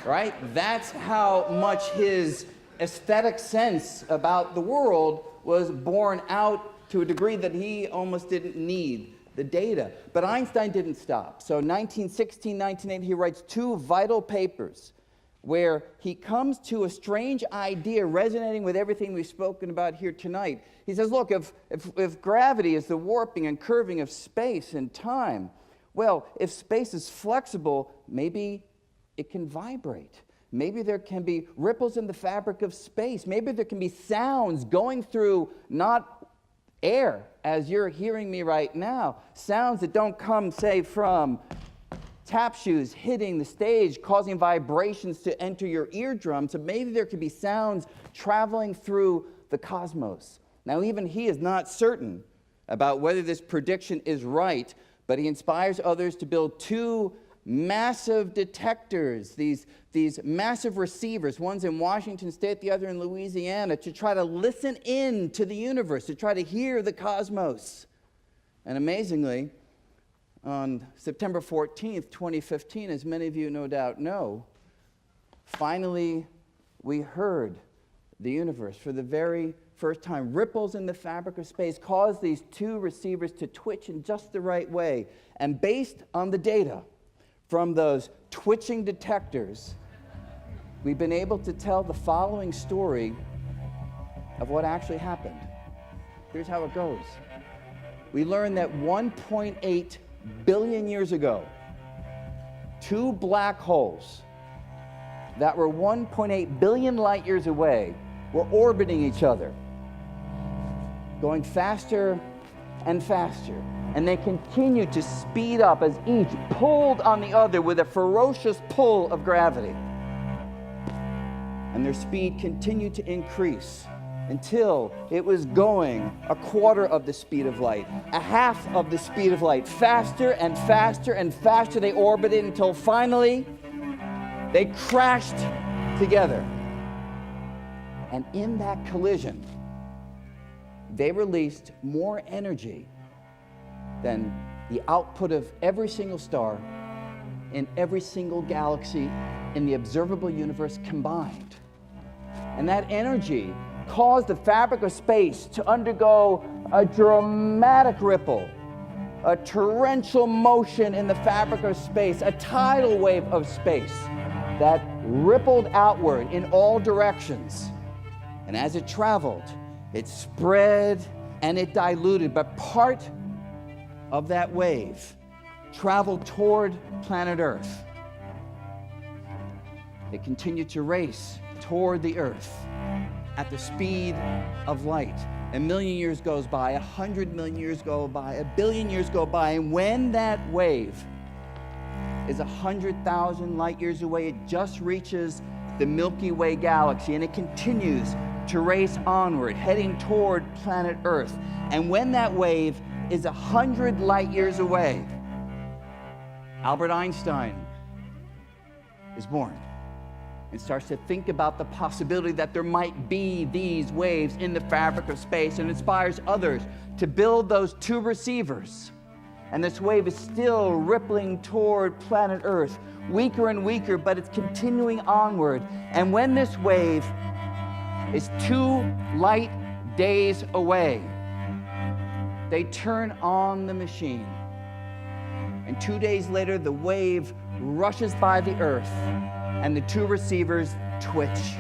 Right? That's how much his aesthetic sense about the world was borne out to a degree that he almost didn't need the data. But Einstein didn't stop. So 1916, 1980, he writes 2 vital papers where he comes to a strange idea resonating with everything we've spoken about here tonight. He says, look, if gravity is the warping and curving of space and time, well, if space is flexible, maybe it can vibrate. Maybe there can be ripples in the fabric of space. Maybe there can be sounds going through not air, as you're hearing me right now, sounds that don't come, say, from tap shoes hitting the stage, causing vibrations to enter your eardrum. So maybe there could be sounds traveling through the cosmos. Now, even he is not certain about whether this prediction is right, but he inspires others to build 2 massive detectors, these massive receivers, one's in Washington State, the other in Louisiana, to try to listen in to the universe, to try to hear the cosmos. And amazingly, on September 14th, 2015, as many of you no doubt know, finally we heard the universe for the very first time. Ripples in the fabric of space caused these 2 receivers to twitch in just the right way. And based on the data from those twitching detectors, we've been able to tell the following story of what actually happened. Here's how it goes. We learned that 1.8 billion years ago, 2 black holes that were 1.8 billion light years away were orbiting each other, going faster and faster. And they continued to speed up as each pulled on the other with a ferocious pull of gravity. And their speed continued to increase until it was going a quarter of the speed of light, a half of the speed of light. Faster and faster and faster they orbited until finally they crashed together. And in that collision, they released more energy than the output of every single star in every single galaxy in the observable universe combined. And that energy caused the fabric of space to undergo a dramatic ripple, a torrential motion in the fabric of space, a tidal wave of space that rippled outward in all directions. And as it traveled, it spread and it diluted, but part of that wave traveled toward planet Earth. It continued to race toward the Earth at the speed of light. 1 million years goes by, 100 million years go by, 1 billion years go by, and when that wave is 100,000 light years away, it just reaches the Milky Way galaxy, and it continues to race onward, heading toward planet Earth. And when that wave is 100 light years away, Albert Einstein is born and starts to think about the possibility that there might be these waves in the fabric of space, and inspires others to build those 2 receivers. And this wave is still rippling toward planet Earth, weaker and weaker, but it's continuing onward. And when this wave is 2 light days away, they turn on the machine. And 2 days later, the wave rushes by the Earth, and the 2 receivers twitch.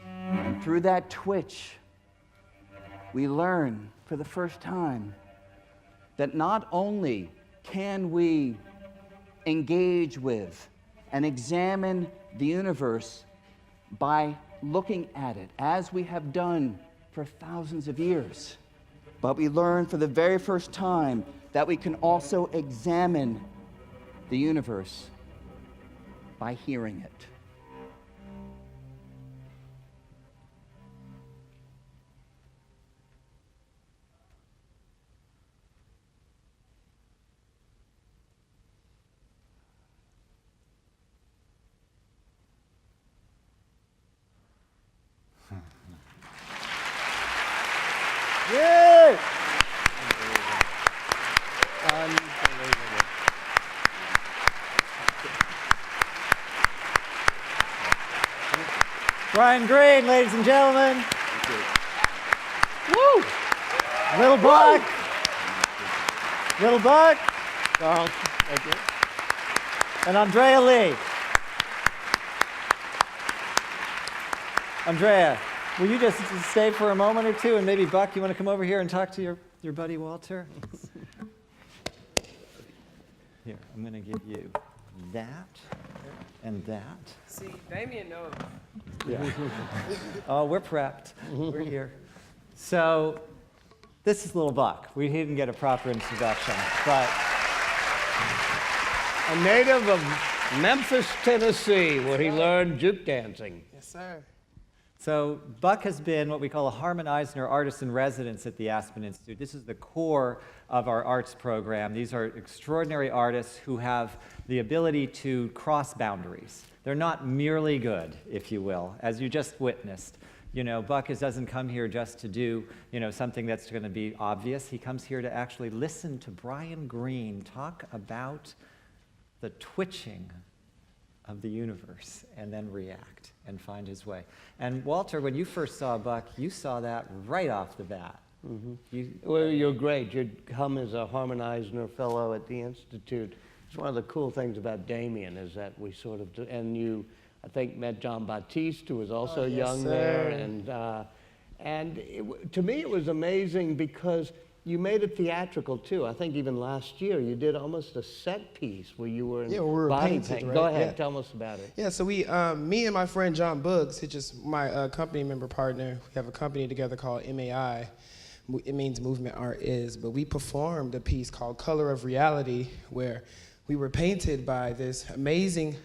And through that twitch, we learn for the first time that not only can we engage with and examine the universe by looking at it, as we have done for thousands of years, but we learn for the very first time that we can also examine the universe by hearing it. Yay! Unbelievable. Brian Greene, ladies and gentlemen. Woo! Lil Buck. Lil Buck. Carl, thank you. And Andrea Lee. Andrea, will you just stay for a moment or two, and maybe Buck, you want to come over here and talk to your buddy Walter? Here, I'm going to give you that and that. See, Damian knows. Yeah. Oh, we're prepped. We're here. So, this is Lil Buck. We didn't get a proper introduction, but A native of Memphis, Tennessee, where he learned juke dancing. Yes, sir. so Buck has been what we call a Harman-Eisner artist in residence at the Aspen Institute. This is the core of our arts program. These are extraordinary artists who have the ability to cross boundaries. They're not merely good, if you will, as you just witnessed. You know, Buck doesn't come here just to do, something that's going to be obvious. He comes here to actually listen to Brian Greene talk about the twitching of the universe and then react and find his way. And Walter, when you first saw Buck, you saw that right off the bat. Well, you're great. You come as a Harman-Eisner fellow at the Institute. It's one of the cool things about Damian is that we sort of, and you, I think, met John Baptiste, who was also young there. And to me, it was amazing because you made it theatrical, too. I think even last year, you did almost a set piece where you were in body painted, paint. right? Go ahead, Yeah. Tell us about it. Yeah, so we, me and my friend John Buggs, it's just my company member partner, we have a company together called MAI. It means Movement Art Is, but we performed a piece called Color of Reality, where we were painted by this amazing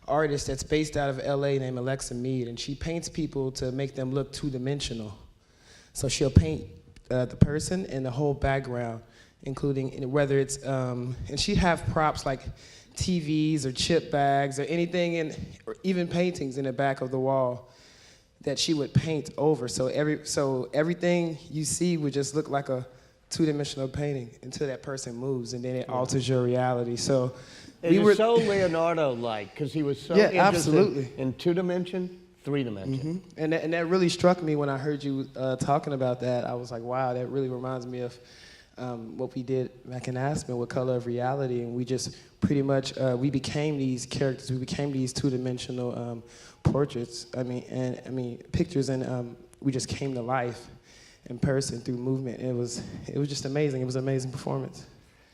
artist that's based out of LA named Alexa Mead, and she paints people to make them look two-dimensional. So she'll paint the person and the whole background, including whether it's, and she'd have props like TVs or chip bags or anything, or even paintings in the back of the wall that she would paint over. So everything you see would just look like a two-dimensional painting until that person moves, and then it alters your reality. So We were so Leonardo-like because he was so interested absolutely. in two-dimension, three-dimension. And that really struck me when I heard you talking about that. I was like, wow, that really reminds me of what we did back in Aspen with Color of Reality, and we just pretty much, we became these characters, we became these two-dimensional portraits, pictures, and we just came to life in person through movement. It was just amazing. It was an amazing performance.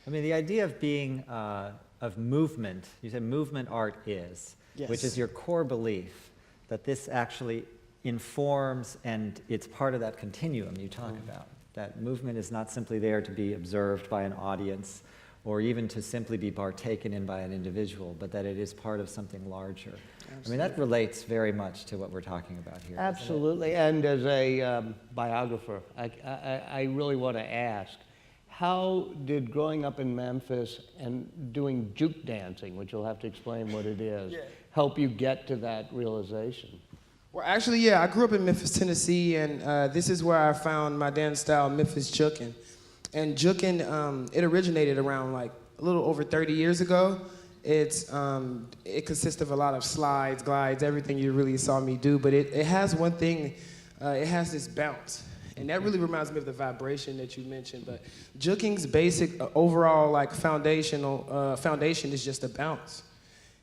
I mean, the idea of being, of movement, you said movement art is, Yes. which is your core belief that this actually informs and it's part of that continuum you talk about. That movement is not simply there to be observed by an audience or even to simply be partaken in by an individual, but that it is part of something larger. Absolutely. I mean, that relates very much to what we're talking about here. Absolutely, and as a biographer, I really want to ask, how did growing up in Memphis and doing juke dancing, which you'll have to explain what it is, help you get to that realization? Well, actually, yeah, I grew up in Memphis, Tennessee, and this is where I found my dance style, Memphis juking. And juking, it originated around like a little over 30 years ago. It consists of a lot of slides, glides, everything you really saw me do, but it has one thing, it has this bounce. And that really reminds me of the vibration that you mentioned. But juking's basic overall foundation is just a bounce.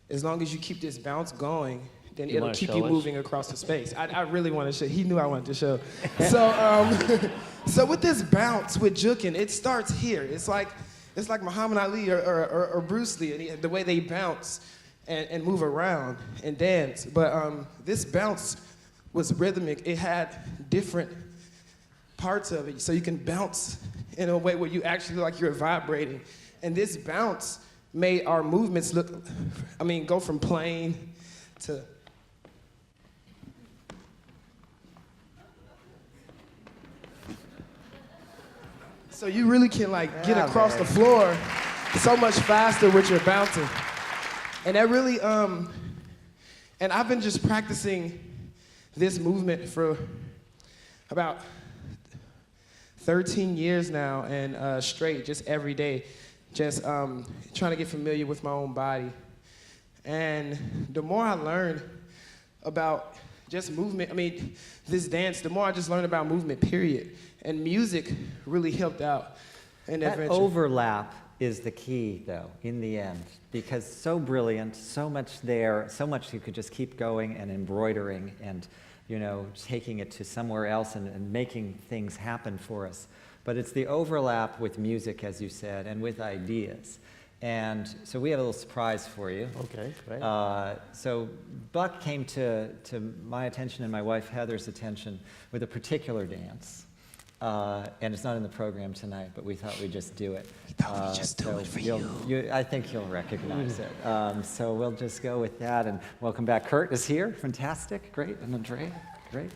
As long as you keep this bounce going, then it'll keep you moving across the space. I really want to show. He knew I wanted to show. So, so with this bounce with juking, it starts here. It's like Muhammad Ali or Bruce Lee, and the way they bounce and move around and dance. But this bounce was rhythmic. It had different parts of it, so you can bounce in a way where you actually look like you're vibrating. And this bounce made our movements go from plain to so you really can get across the floor so much faster with your bouncing. And that really, and I've been just practicing this movement for about 13 years now, and straight, just every day, just trying to get familiar with my own body. And the more I learned about just movement, I mean, this dance, the more I just learned about movement, period. And music really helped out in that venture. Overlap is the key, though, in the end, because so brilliant, so much there, so much you could just keep going and embroidering and, you know, taking it to somewhere else and making things happen for us. But it's the overlap with music, as you said, and with ideas. And so we have a little surprise for you. Okay, great. So Buck came to my attention and my wife Heather's attention with a particular dance. And it's not in the program tonight, but we thought we'd just do it. We thought we'd just do it for you. I think you'll recognize it. So we'll just go with that, and welcome back. Kurt is here, fantastic, great, and Andrea, great.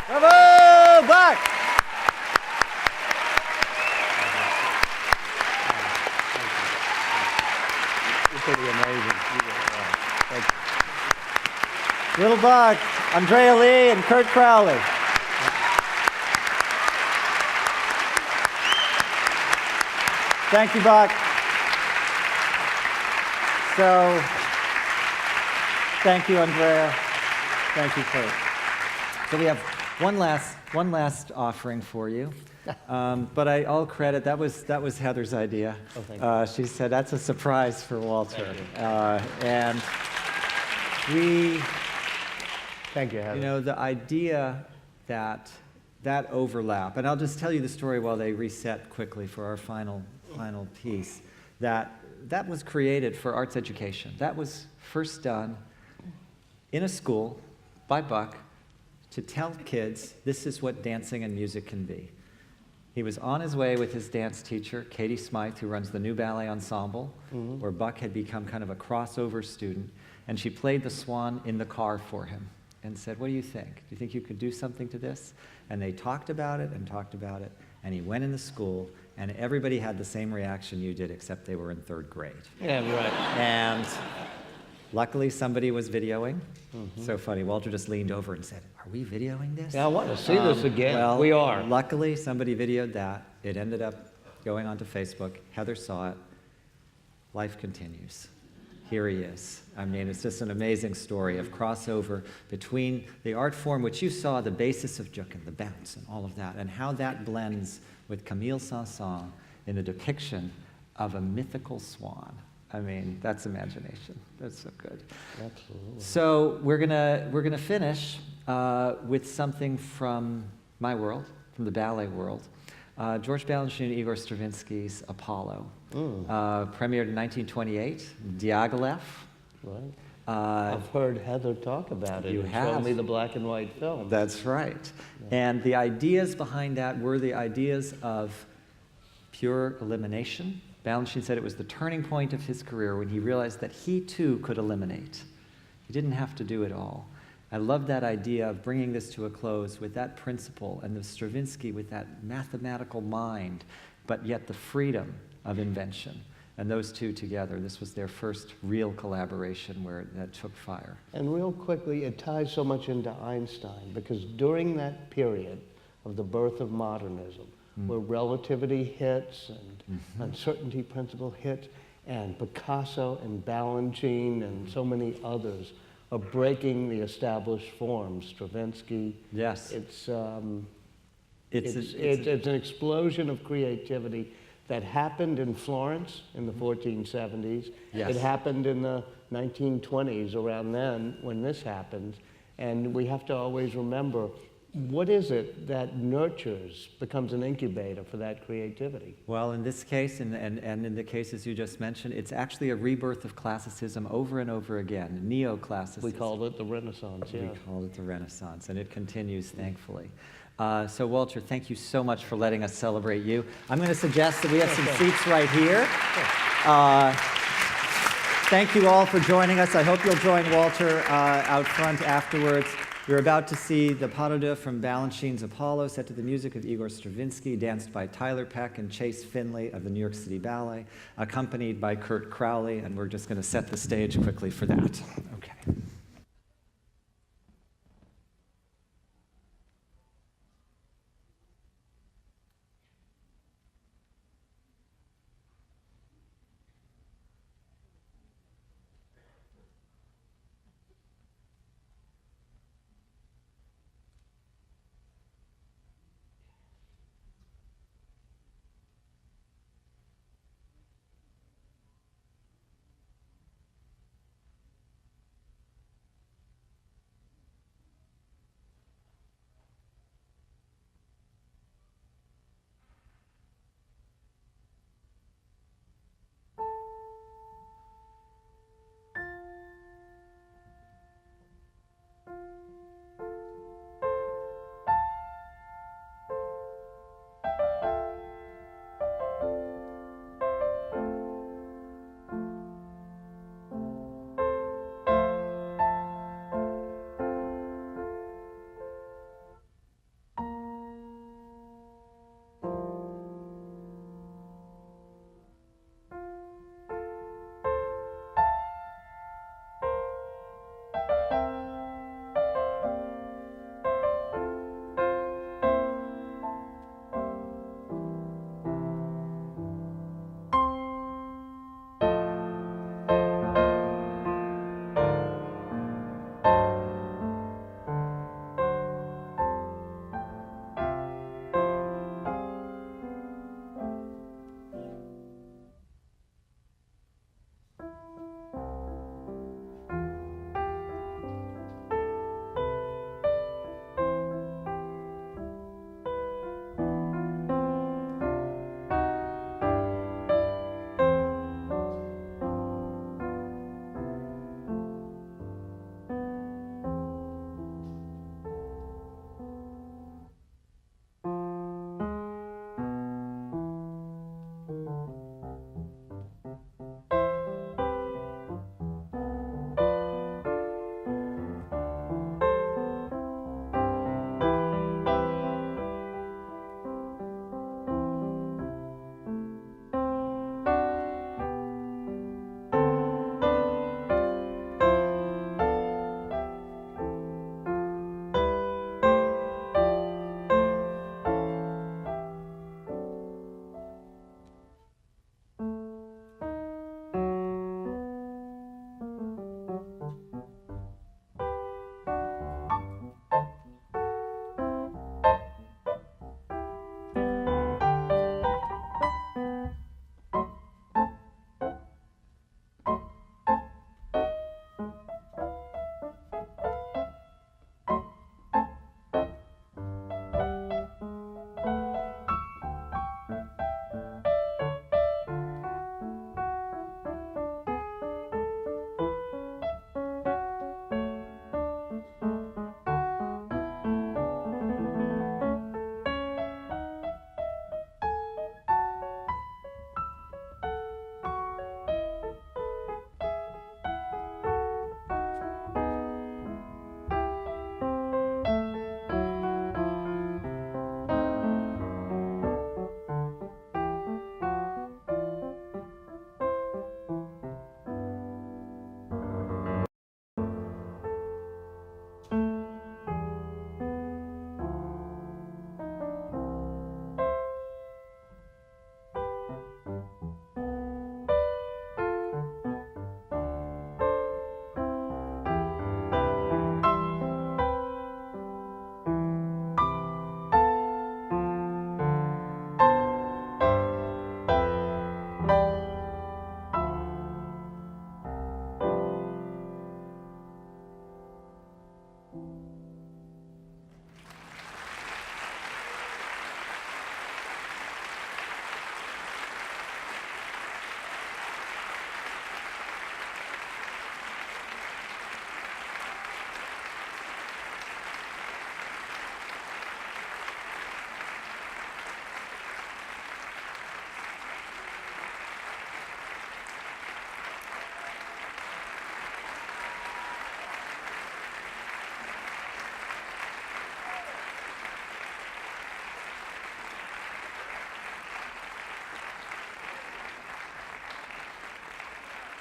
Bravo, Buck! It's pretty amazing. Thank you. Lil Buck, Andrea Lee, and Kurt Crowley. Thank you, Buck. So, thank you, Andrea. Thank you, Kurt. So we have one last offering for you. But all credit, that was Heather's idea. Oh, thank you. She said that's a surprise for Walter. And we, Thank you, Heather. you know, the idea that overlap, and I'll just tell you the story while they reset quickly for our final piece, that was created for arts education. That was first done in a school by Buck to tell kids this is what dancing and music can be. He was on his way with his dance teacher, Katie Smythe, who runs the new ballet ensemble, where Buck had become kind of a crossover student, and she played the Swan in the car for him and said, what do you think? Do you think you could do something to this? And they talked about it, and he went into school, and everybody had the same reaction you did, except they were in 3rd grade. Yeah, right. And luckily, somebody was videoing. So funny, Walter just leaned over and said, are we videoing this? Yeah, I want to see this again. Well, we are. Luckily, somebody videoed that. It ended up going onto Facebook. Heather saw it. Life continues. Here he is. I mean, it's just an amazing story of crossover between the art form, which you saw, the basis of Jacqueline, the bounce and all of that, and how that blends with Camille Saint-Saëns in the depiction of a mythical swan. I mean, that's imagination. That's so good. Absolutely. So we're gonna finish with something from my world, from the ballet world. George Balanchine and Igor Stravinsky's Apollo, premiered in 1928, Diaghilev. Right. I've heard Heather talk about it. You and have. shown me the black and white film. That's right. And the ideas behind that were the ideas of pure elimination. Balanchine said it was the turning point of his career when he realized that he too could eliminate. He didn't have to do it all. I love that idea of bringing this to a close with that principle, and the Stravinsky with that mathematical mind, but yet the freedom of invention. And those two together, this was their first real collaboration where that took fire. And real quickly, it ties so much into Einstein, because during that period of the birth of modernism, where relativity hits and uncertainty principle hits, and Picasso and Balanchine and so many others are breaking the established forms. Stravinsky. Yes. It's an explosion of creativity that happened in Florence in the 1470s. Yes. It happened in the 1920s, around then, when this happened. And we have to always remember, what is it that nurtures, becomes an incubator for that creativity? Well, in this case, and in the cases you just mentioned, it's actually a rebirth of classicism over and over again, neoclassicism. We called it the Renaissance, yeah. We called it the Renaissance, and it continues, thankfully. So, Walter, thank you so much for letting us celebrate you. I'm going to suggest that we have some seats right here. Thank you all for joining us. I hope you'll join Walter out front afterwards. You're about to see the pas de deux from Balanchine's Apollo, set to the music of Igor Stravinsky, danced by Tyler Peck and Chase Finlay of the New York City Ballet, accompanied by Kurt Crowley, and we're just going to set the stage quickly for that. Okay.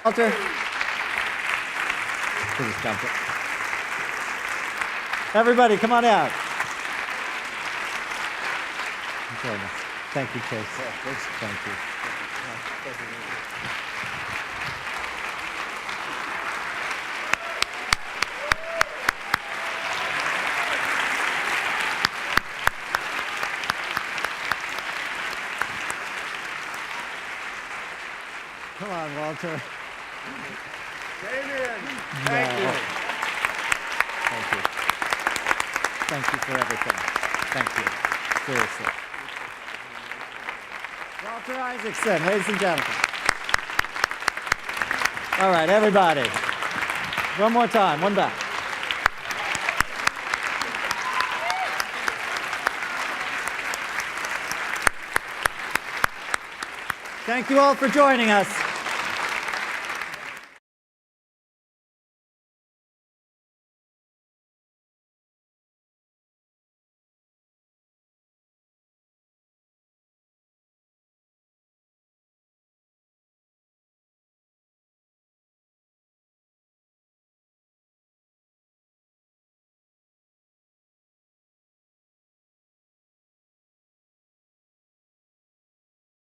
Walter. Just jump it. Everybody, come on out. Join us. Thank you, Chase. Thank you. Come on, Walter. Damian, thank you. Thank you. Thank you for everything. Thank you. Seriously. Walter Isaacson, ladies and gentlemen. All right, everybody. One more time, one back. Thank you all for joining us.